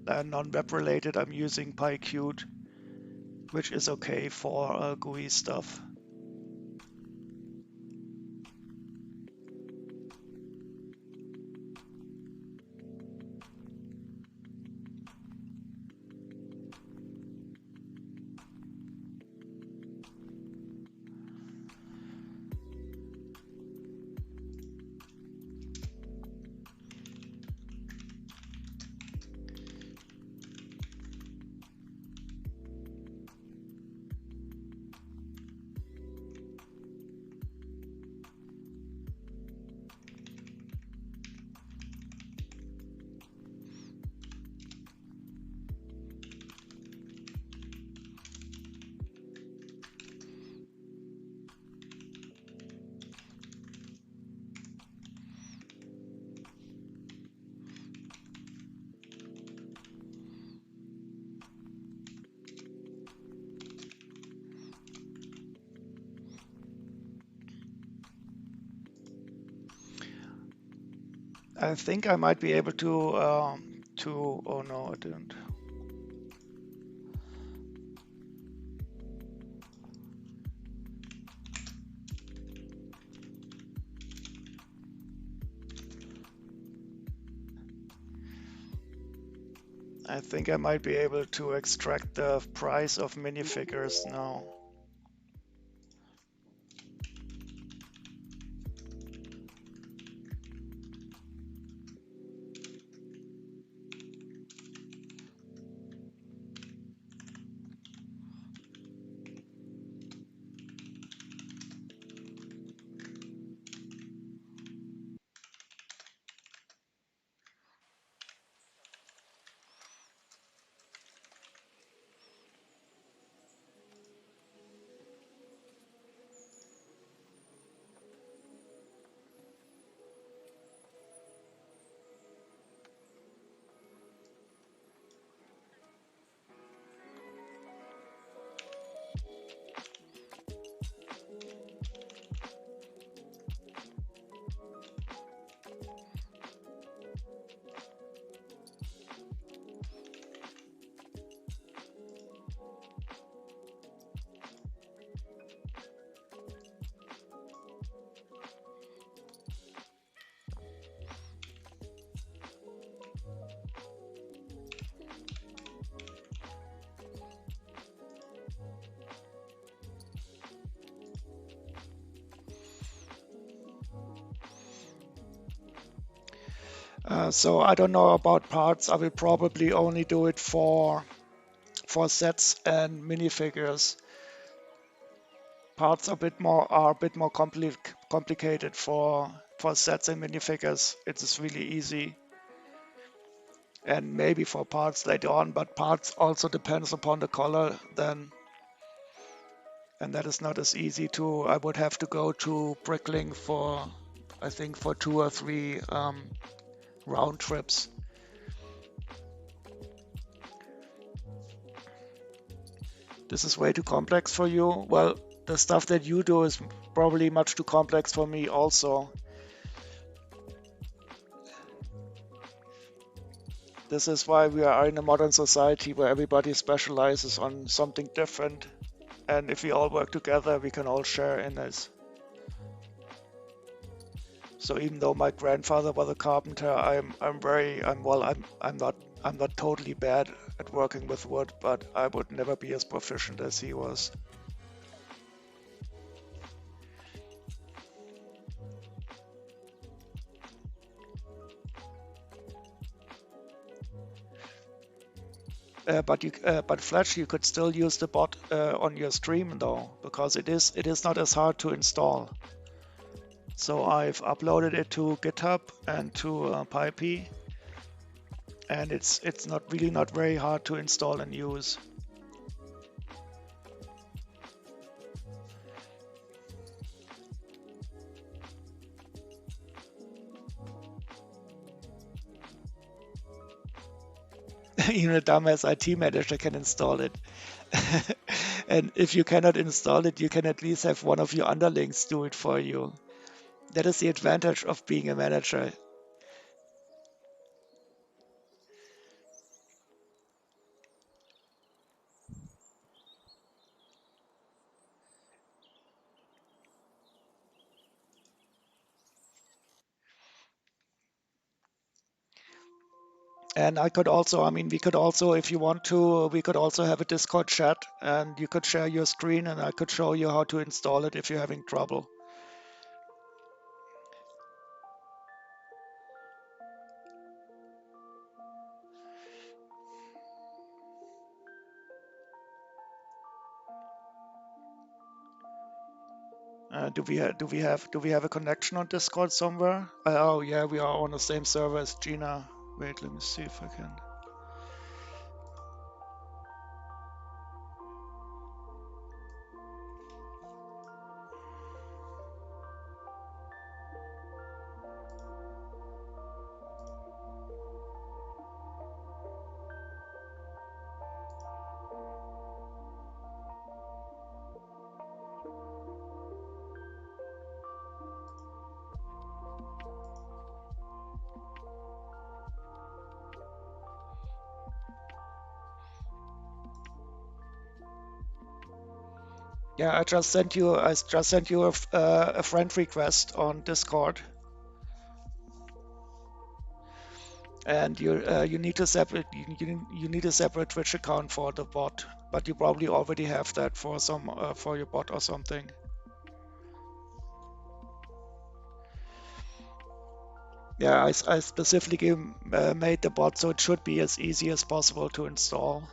non-web related, I'm using PyQt, which is okay for GUI stuff. I think I might be able oh no, I didn't. I think I might be able to extract the price of minifigures now. So I don't know about parts. I will probably only do it for sets and minifigures. Parts are a bit more complicated for sets and minifigures. It is really easy, and maybe for parts later on. But parts also depends upon the color then, and that is not as easy to. I would have to go to Bricklink for I think for 2 or 3 round trips. This is way too complex for you. Well, the stuff that you do is probably much too complex for me also. This is why we are in a modern society where everybody specializes on something different. And if we all work together, we can all share in this. So even though my grandfather was a carpenter, I'm not totally bad at working with wood, but I would never be as proficient as he was. But Fletch, you could still use the bot on your stream though, because it is not as hard to install. So I've uploaded it to GitHub and to PyP, and it's not very hard to install and use. even a dumbass IT manager can install it. And if you cannot install it, you can at least have one of your underlings do it for you. That is the advantage of being a manager. And I could also, I mean, we could also, if you want to, we could also have a Discord chat and you could share your screen and I could show you how to install it if you're having trouble. Do we have a connection on Discord somewhere? Oh yeah, we are on the same server as Gina. Wait, let me see if I can. Yeah, I just sent you a friend request on Discord, and you need to separate you need a separate Twitch account for the bot, but you probably already have that for some for your bot or something. Yeah, I specifically made the bot so it should be as easy as possible to install.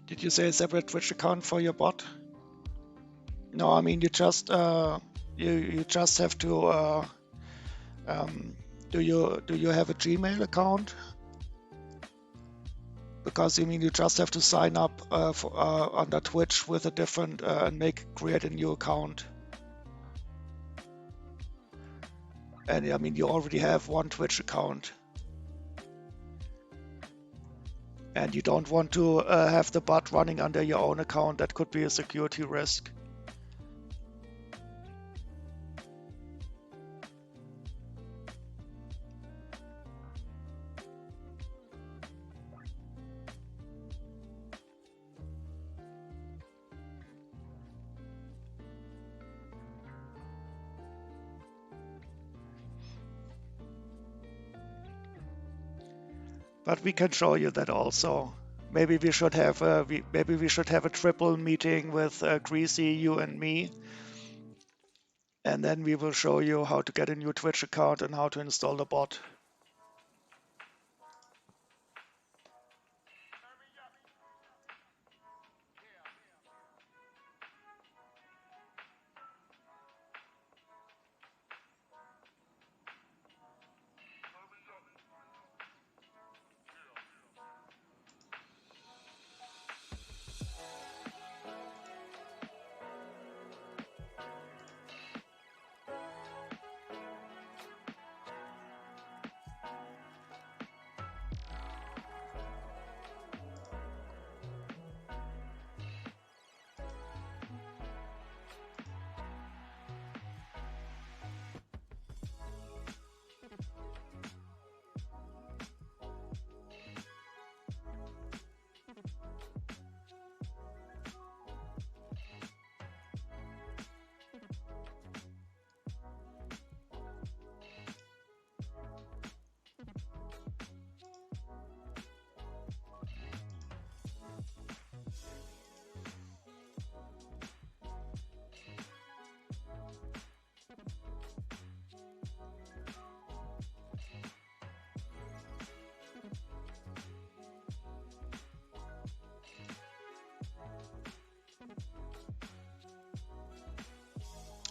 Did you say a separate Twitch account for your bot? No, I mean you just have to um, Do you have a Gmail account? Because you mean you just have to sign up under Twitch with a different and create a new account. And I mean you already have one Twitch account, and you don't want to have the bot running under your own account. That could be a security risk. But we can show you that also. Maybe we should have a triple meeting with Greasy, you and me, and then we will show you how to get a new Twitch account and how to install the bot.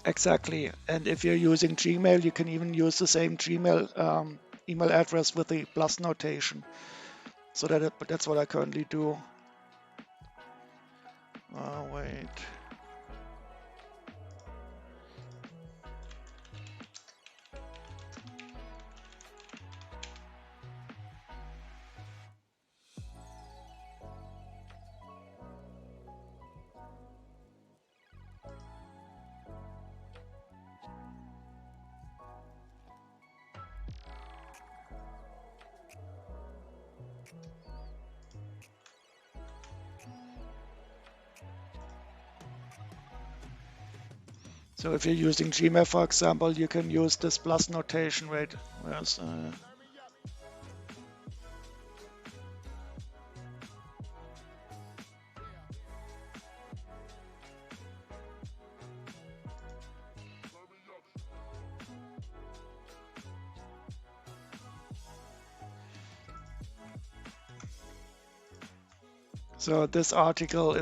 Exactly. And if you're using Gmail, you can even use the same Gmail email address with the plus notation. So that's what I currently do. Wait. So if you're using Gmail, for example, you can use this plus notation. Wait, where's So this article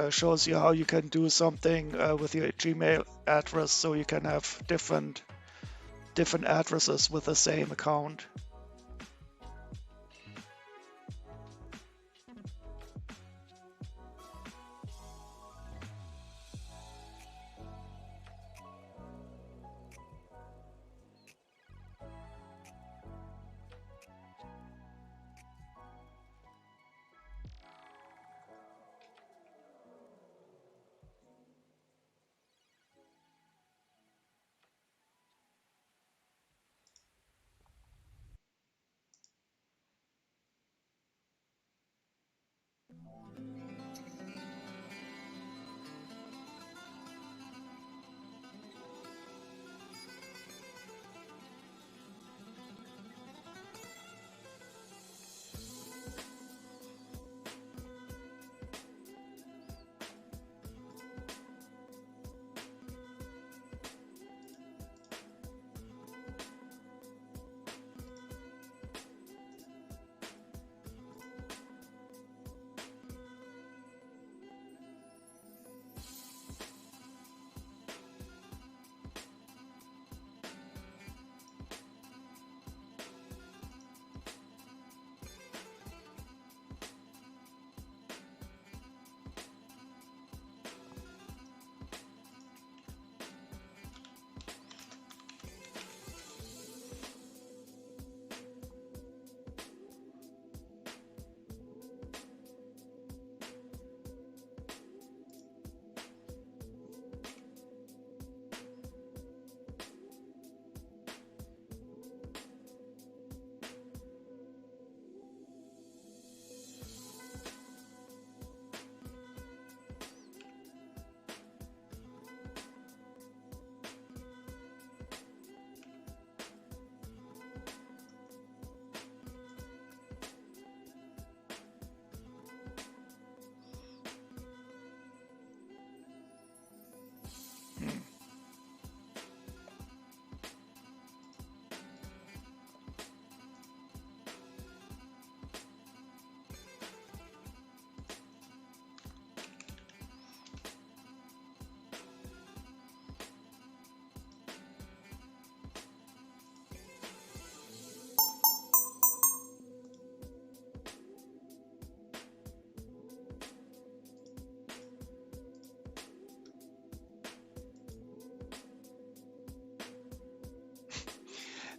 shows you how you can do something with your Gmail address, so you can have different addresses with the same account.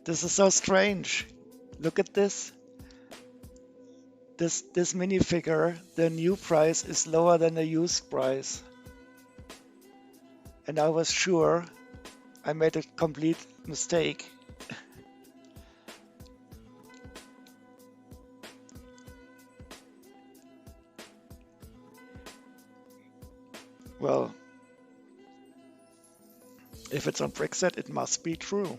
This is so strange. Look at this. This minifigure, the new price is lower than the used price. And I was sure I made a complete mistake. Well, if it's on Brixet, it must be true.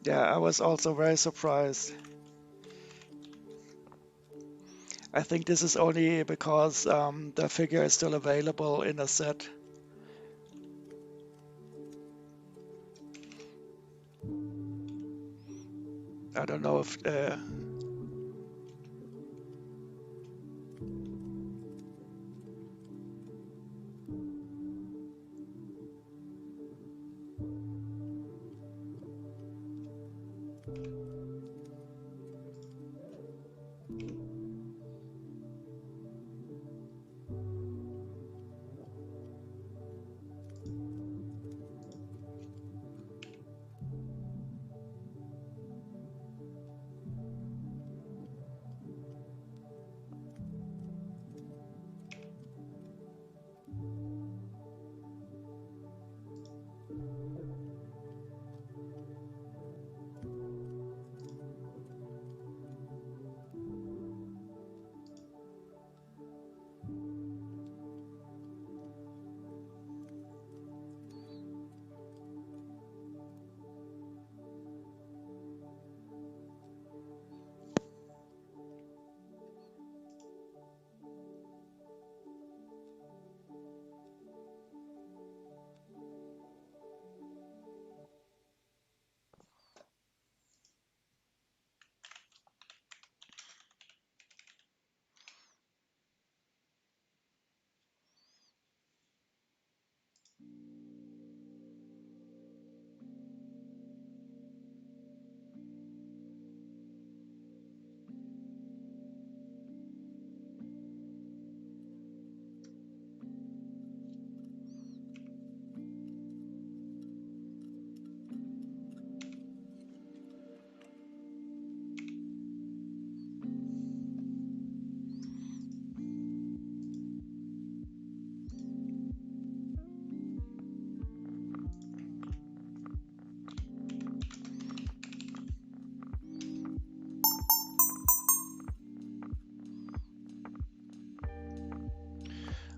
Yeah, I was also very surprised. I think this is only because the figure is still available in a set. I don't know if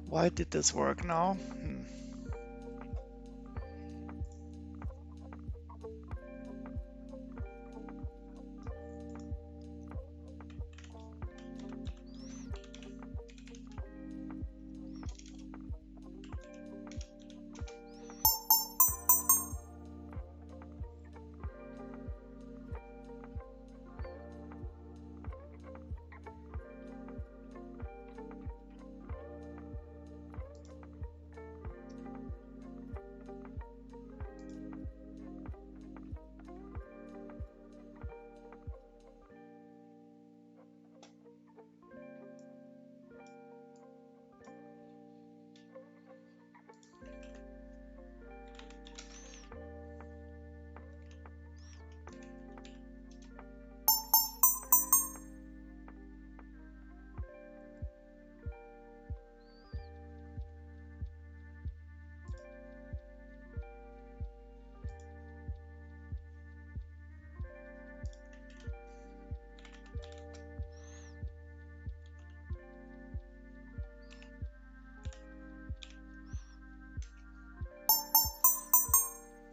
why did this work now?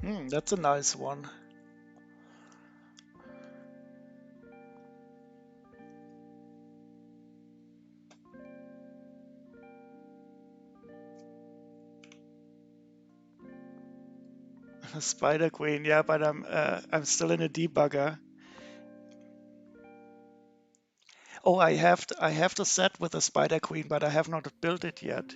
That's a nice one. Spider Queen, yeah, but I'm still in a debugger. Oh, I have the set with the Spider Queen, but I have not built it yet.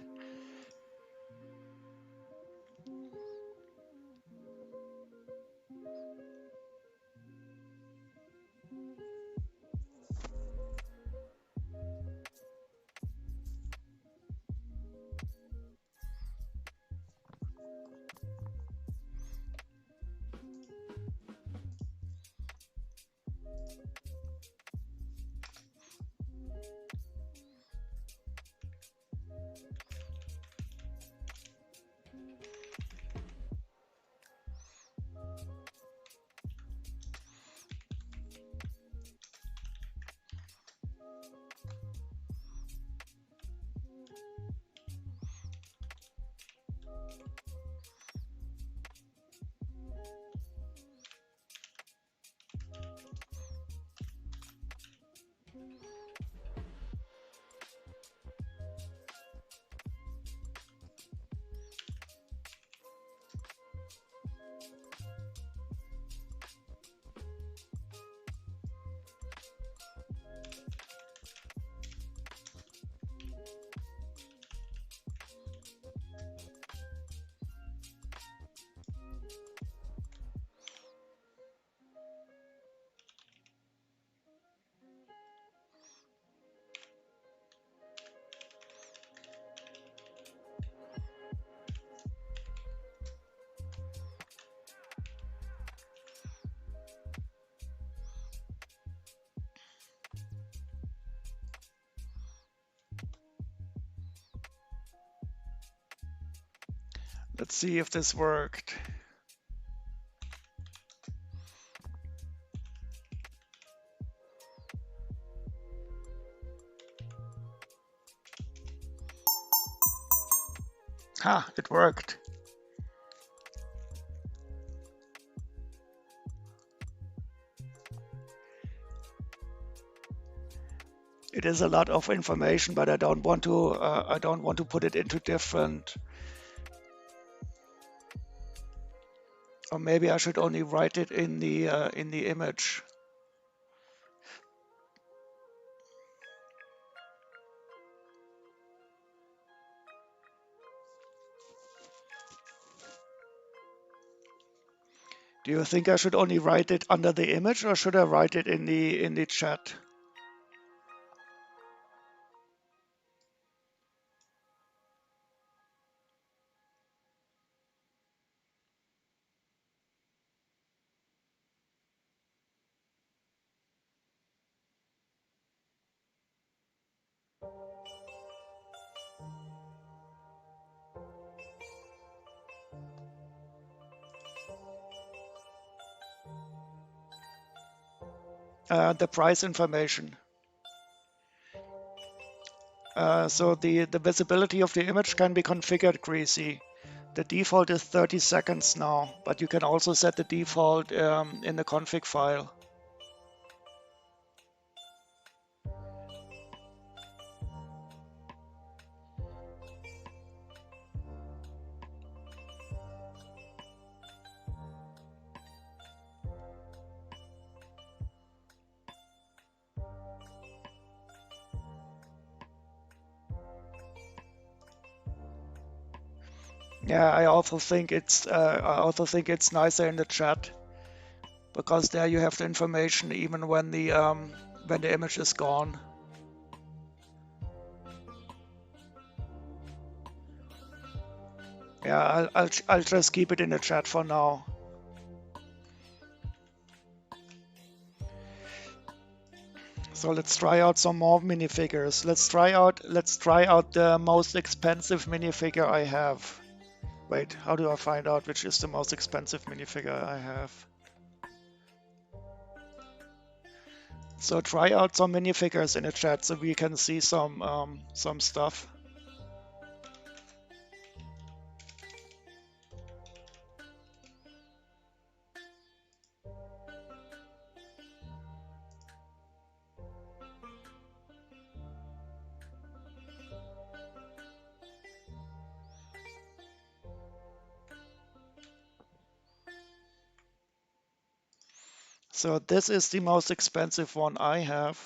Let's see if this worked. Ha, it worked. It is a lot of information, but I don't want to put it into different. Or maybe I should only write it in the image. Do you think I should only write it under the image, or should I write it in the chat? The price information. So the visibility of the image can be configured, Greasy. The default is 30 seconds now, but you can also set the default in the config file. Yeah, I also think it's nicer in the chat, because there you have the information even when the image is gone. Yeah, I'll just keep it in the chat for now. So let's try out some more minifigures. Let's try out the most expensive minifigure I have. Wait, how do I find out which is the most expensive minifigure I have? So try out some minifigures in the chat so we can see some stuff. So this is the most expensive one I have.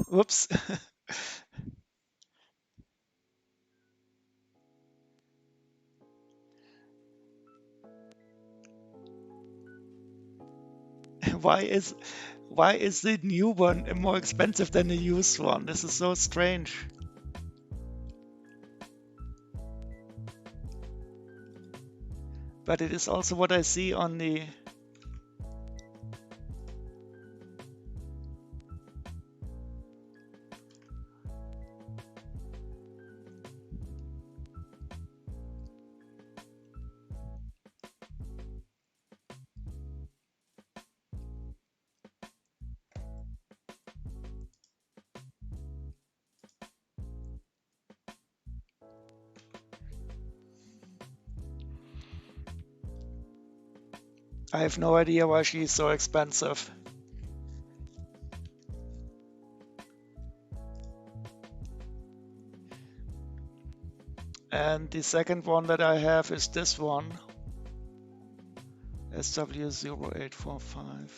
Whoops. Why is the new one more expensive than the used one? This is so strange. But it is also what I see on the... I have no idea why she's so expensive. And the second one that I have is this one, SW0845.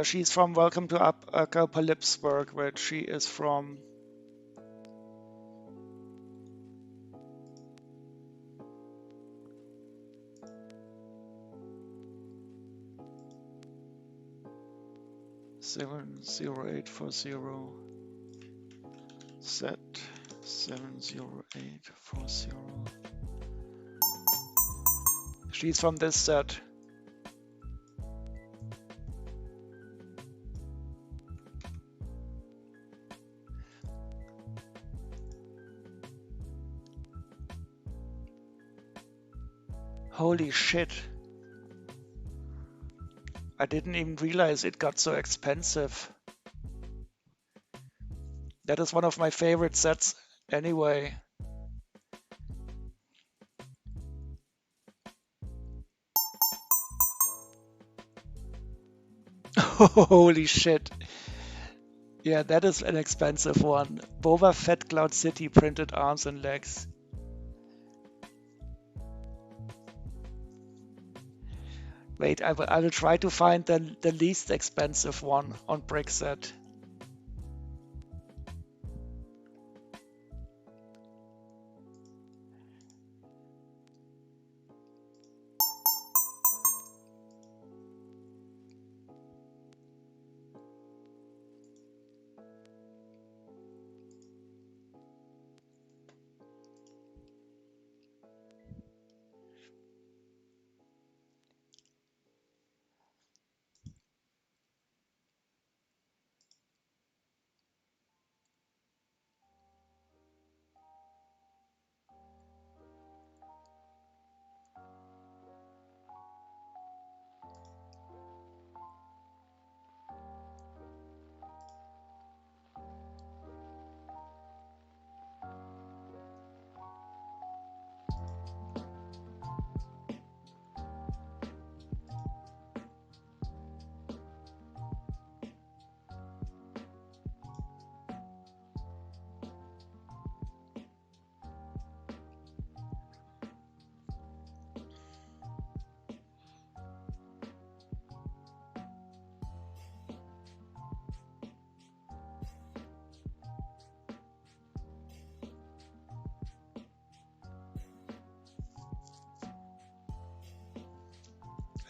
She's from Welcome to Apocalypseburg, where she is from. (70840) set 70840. She's from this set. Holy shit. I didn't even realize it got so expensive. That is one of my favorite sets anyway. Holy shit. Yeah, that is an expensive one. Boba Fett Cloud City printed arms and legs. Wait, I will try to find the least expensive one on Brickset.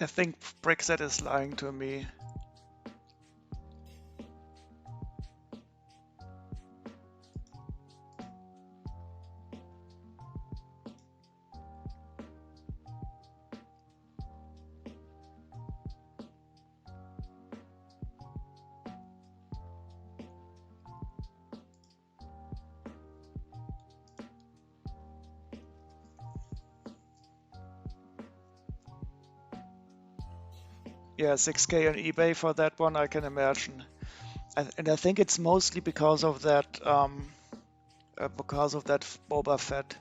I think Brickset is lying to me. Yeah, 6K on eBay for that one, I can imagine. And I think it's mostly because of that Boba Fett.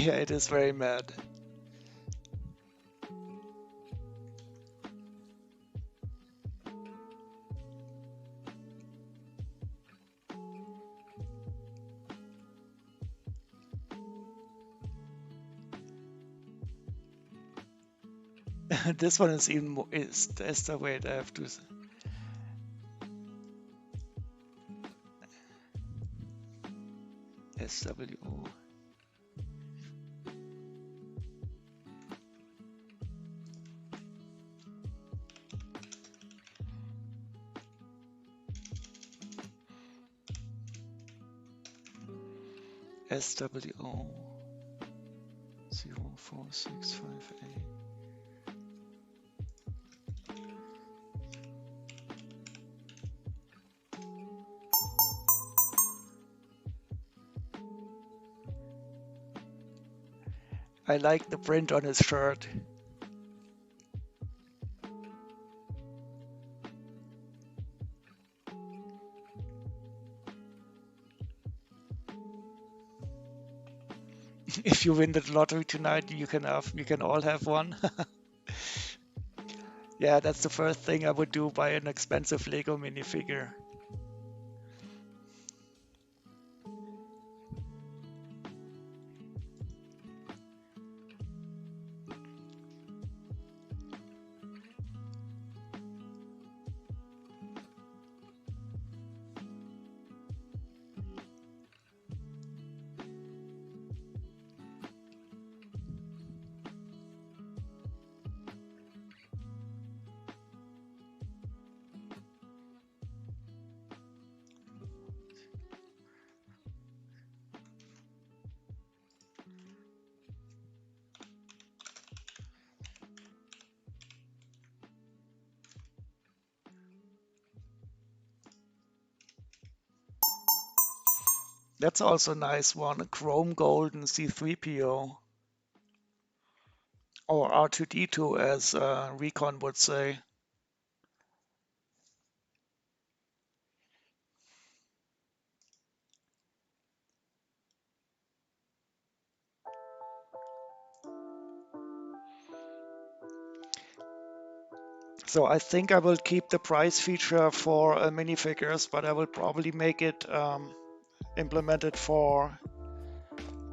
Yeah, it is very mad. This one is even more, is the way I have to. SWO. SWO 04658. I like the print on his shirt. If you win the lottery tonight, you can all have one. Yeah, that's the first thing I would do, buy an expensive Lego minifigure. That's also a nice one, a chrome golden C3PO, or R2D2 as Recon would say. So I think I will keep the price feature for minifigures, but I will probably make it implemented for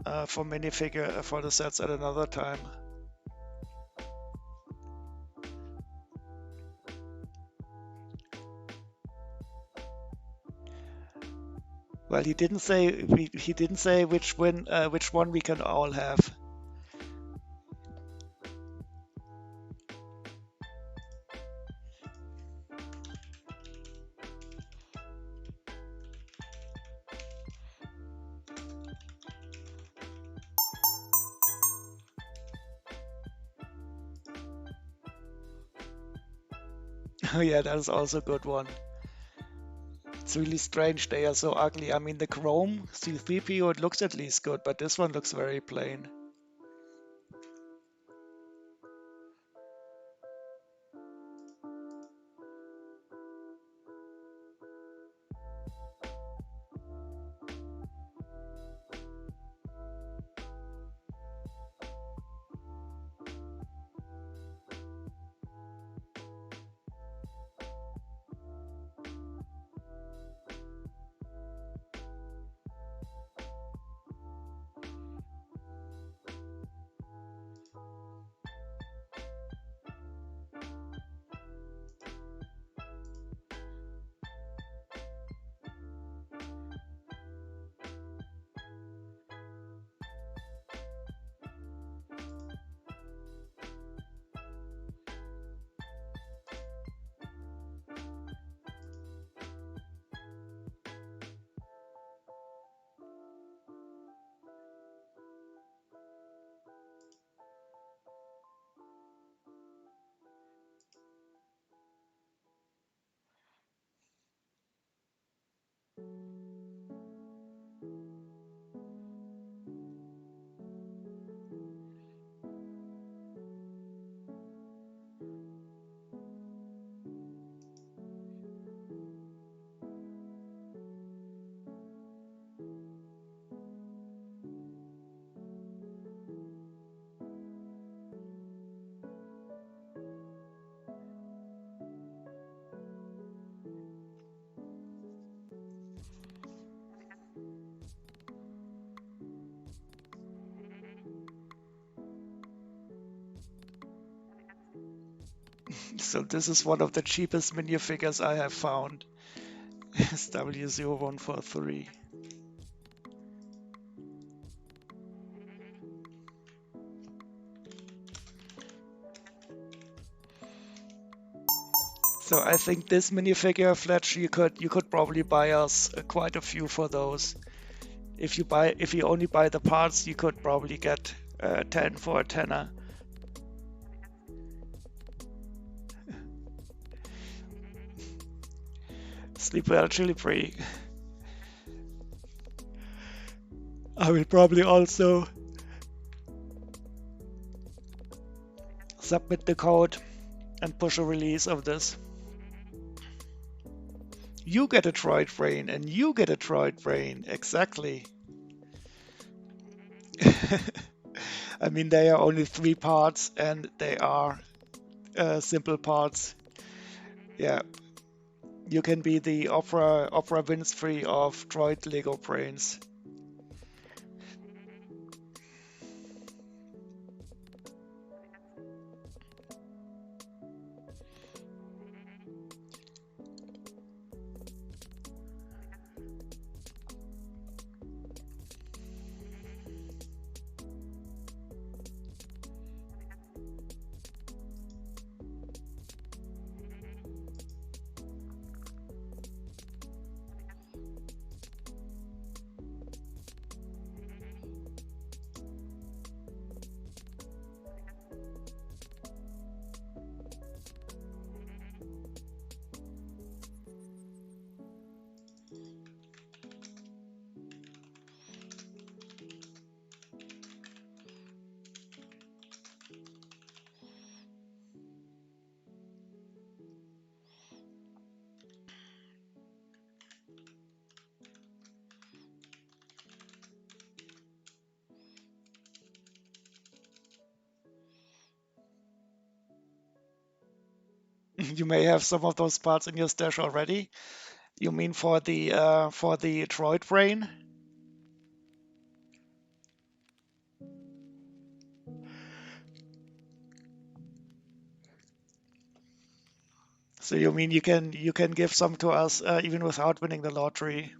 minifigure for the sets at another time. Well, he didn't say which one we can all have. Yeah, that is also a good one. It's really strange they are so ugly. I mean, the chrome C3PO, it looks at least good, but this one looks very plain. So this is one of the cheapest minifigures I have found. It's W0143. So I think this minifigure, Fletch, you could probably buy us quite a few for those. If you only buy the parts, you could probably get 10 for a tenner. Sleep well, Chili Free. I will probably also submit the code and push a release of this. You get a droid brain, and you get a droid brain. Exactly. I mean, they are only 3 parts, and they are simple parts. Yeah, you can be the Opera Winfrey of droid Lego brains. You may have some of those parts in your stash already. You mean for the droid brain? So you mean you can give some to us even without winning the lottery?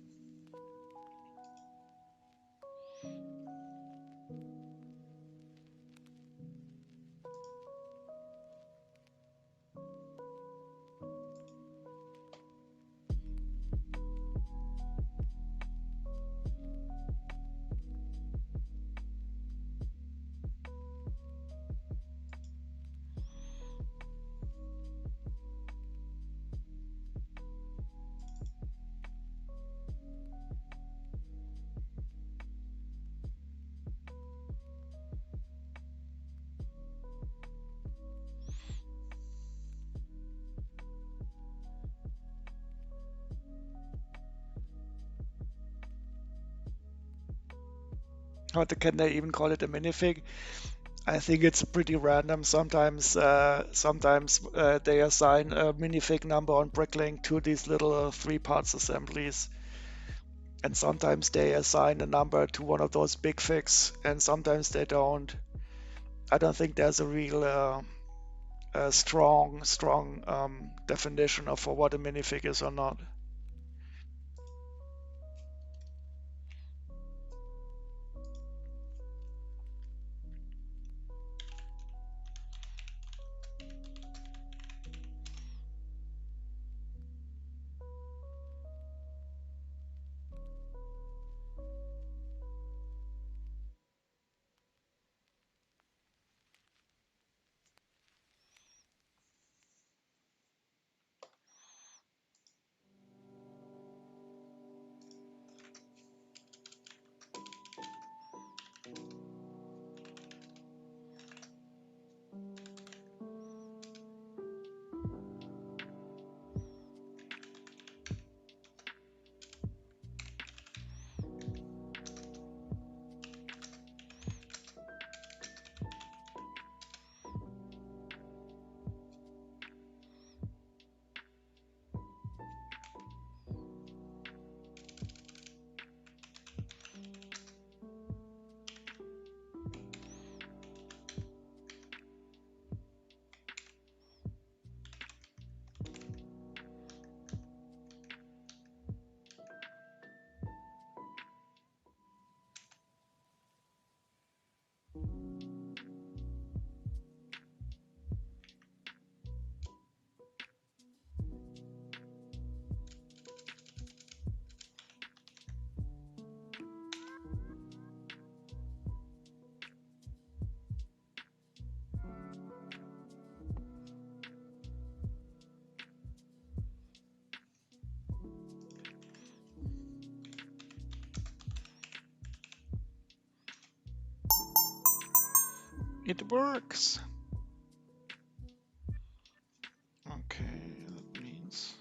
Can they even call it a minifig? I think it's pretty random. Sometimes they assign a minifig number on Bricklink to these little 3 parts assemblies, and sometimes they assign a number to one of those big figs, and sometimes they don't. I don't think there's a real strong definition of for what a minifig is or not. It works. Okay, that means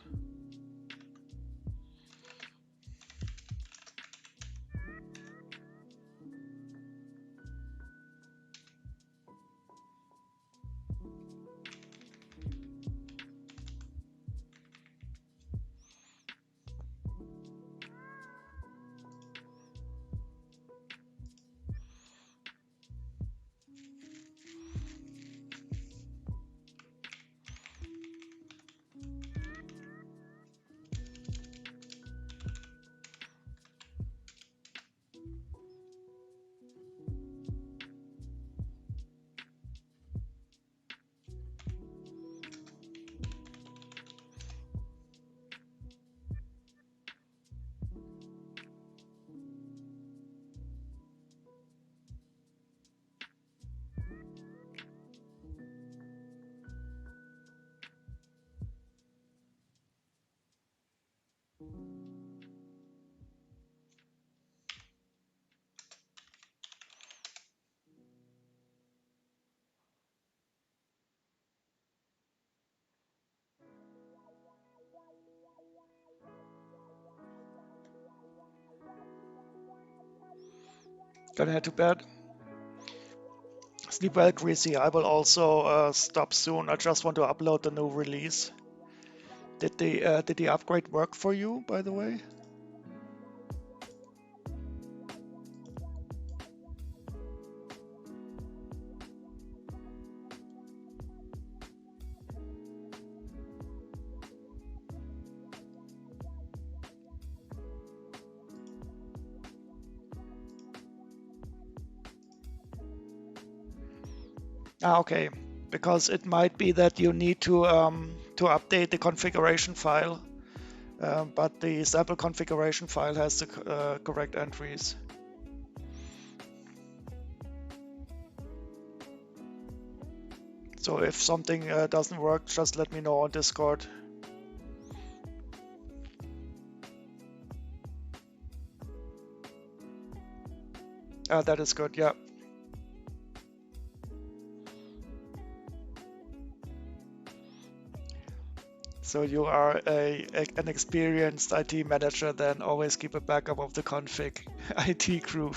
gonna head to bed. Sleep well, Greasy. I will also stop soon. I just want to upload the new release. Did the upgrade work for you, by the way? Ah, okay. Because it might be that you need to update the configuration file, but the sample configuration file has the correct entries. So if something doesn't work, just let me know on Discord. That is good, yeah. So you are an experienced IT manager, then always keep a backup of the config IT crew.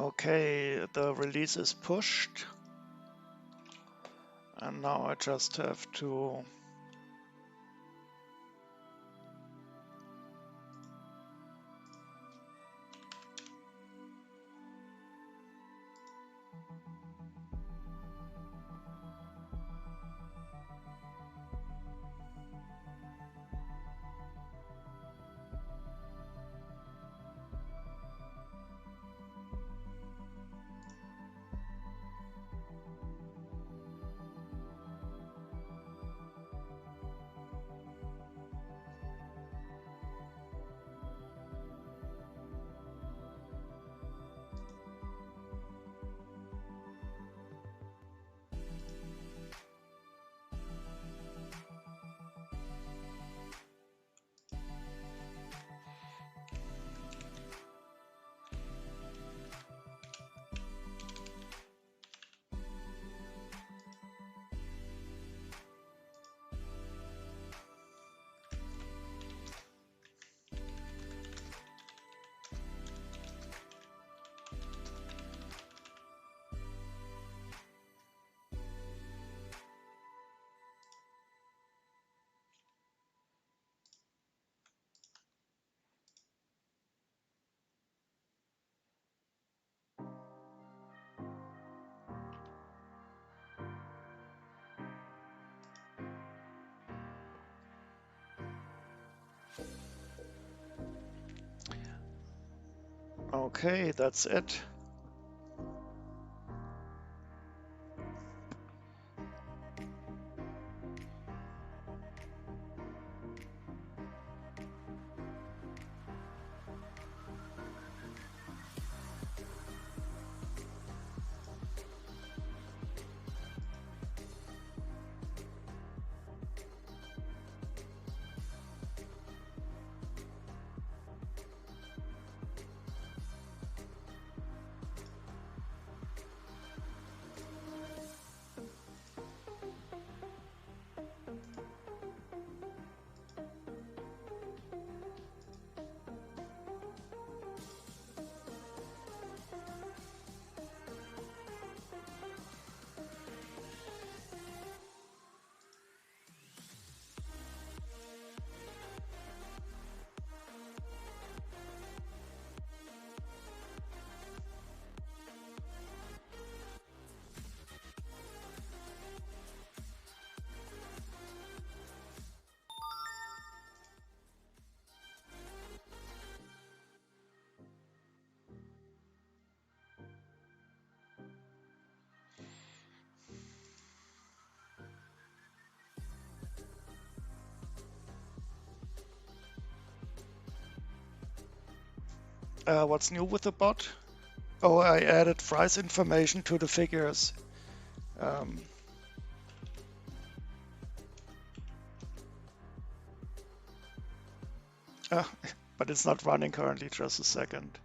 Okay, the release is pushed. And now I just have to Okay, that's it. What's new with the bot? Oh, I added price information to the figures. Um, ah, but it's not running currently, just a second.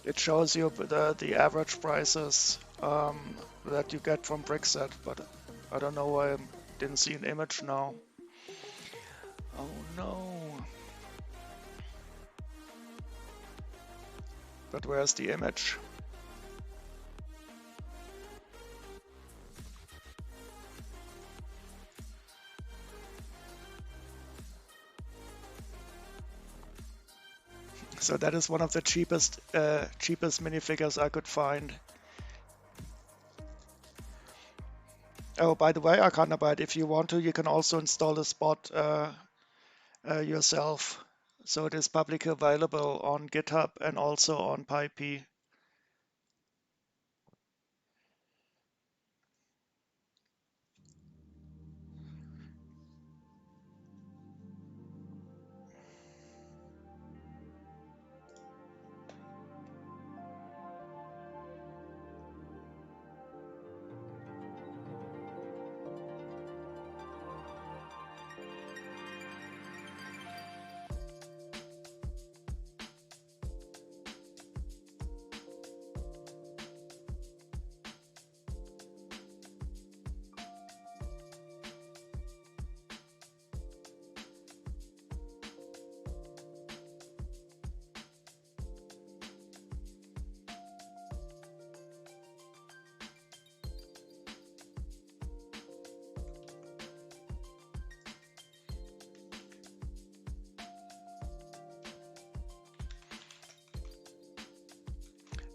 It shows you the average prices that you get from Brickset, but I don't know why I didn't see an image now. Oh no. But where's the image? So that is one of the cheapest minifigures I could find. Oh, by the way, Arcanabyte, if you want to, you can also install the spot yourself. So it is publicly available on GitHub and also on PyP.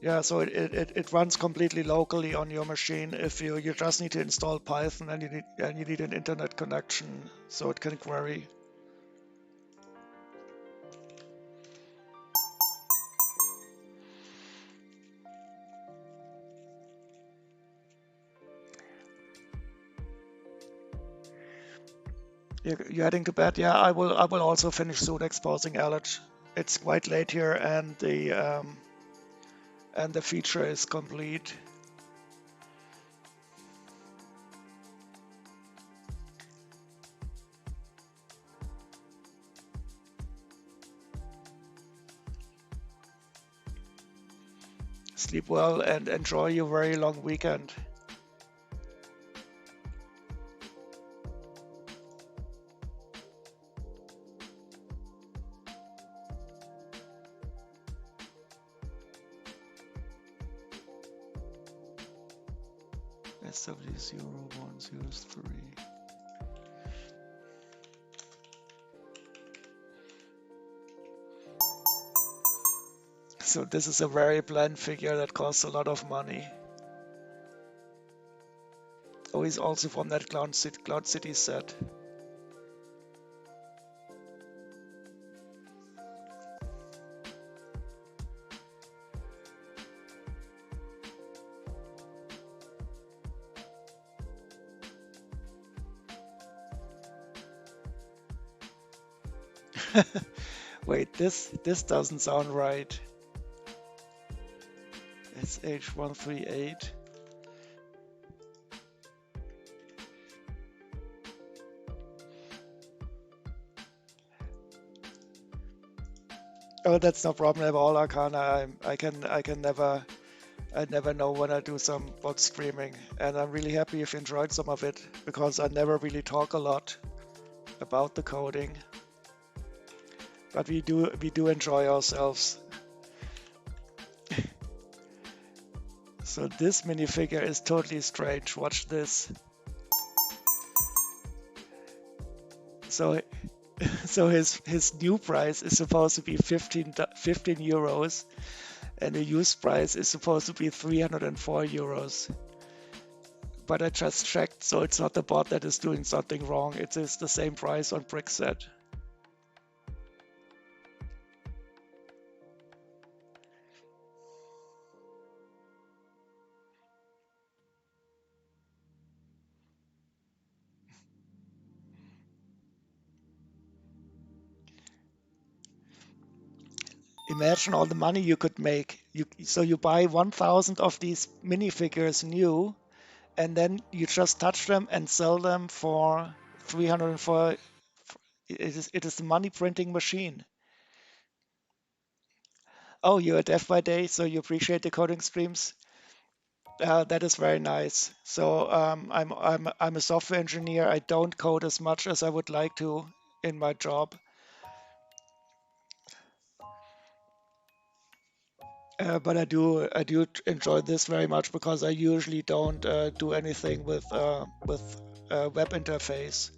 Yeah, so it runs completely locally on your machine. If you just need to install Python and you need an internet connection, so it can query. You're heading to bed? Yeah, I will also finish soon exposing Alert. It's quite late here, and the feature is complete. Sleep well and enjoy your very long weekend. SW0103. So this is a very bland figure that costs a lot of money. Oh, he's also from that Cloud City set. Wait, this doesn't sound right. It's H138. Oh, that's no problem at all, Arcana. I never know when I do some bot streaming, and I'm really happy if you enjoyed some of it because I never really talk a lot about the coding, but we do enjoy ourselves. So this minifigure is totally strange. Watch this. So so his new price is supposed to be 15 euros, and the used price is supposed to be 304 euros. But I just checked, so it's not the bot that is doing something wrong. It is the same price on Brickset. Imagine all the money you could make. So you buy 1,000 of these minifigures new, and then you just touch them and sell them for 304. It is the money printing machine. Oh, you're a dev by day, so you appreciate the coding streams. That is very nice. So I'm a software engineer. I don't code as much as I would like to in my job, but I do enjoy this very much because I usually don't do anything with web interface.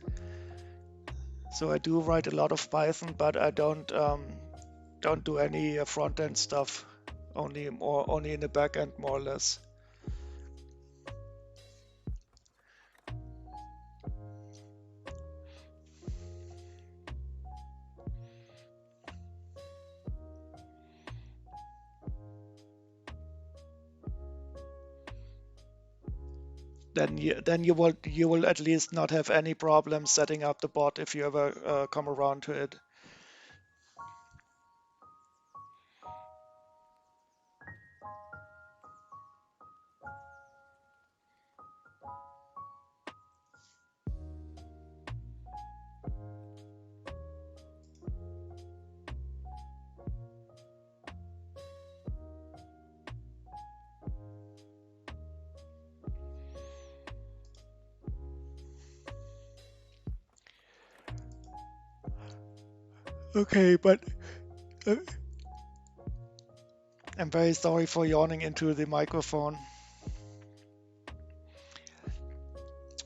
So I do write a lot of Python, but I don't do any front end stuff. Only in the back end, more or less. Then you will at least not have any problems setting up the bot if you ever come around to it. Okay, but uh, I'm very sorry for yawning into the microphone.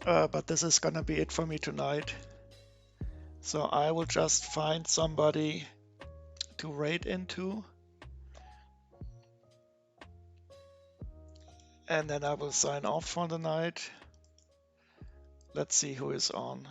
But this is gonna be it for me tonight. So I will just find somebody to raid into. And then I will sign off for the night. Let's see who is on.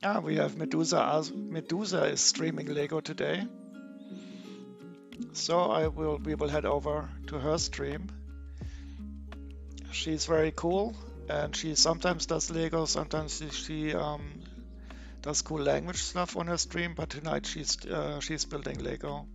Ah, we have Medusa. Medusa is streaming Lego today. So we will head over to her stream. She's very cool, and she sometimes does Lego, sometimes she does cool language stuff on her stream. But tonight she's building Lego.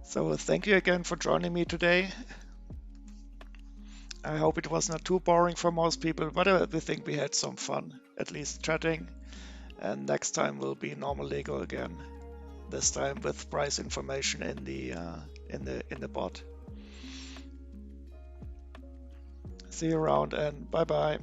So thank you again for joining me today. I hope it was not too boring for most people, but I think we had some fun, at least chatting. And next time will be normal Lego again. This time with price information in the bot. See you around and bye bye.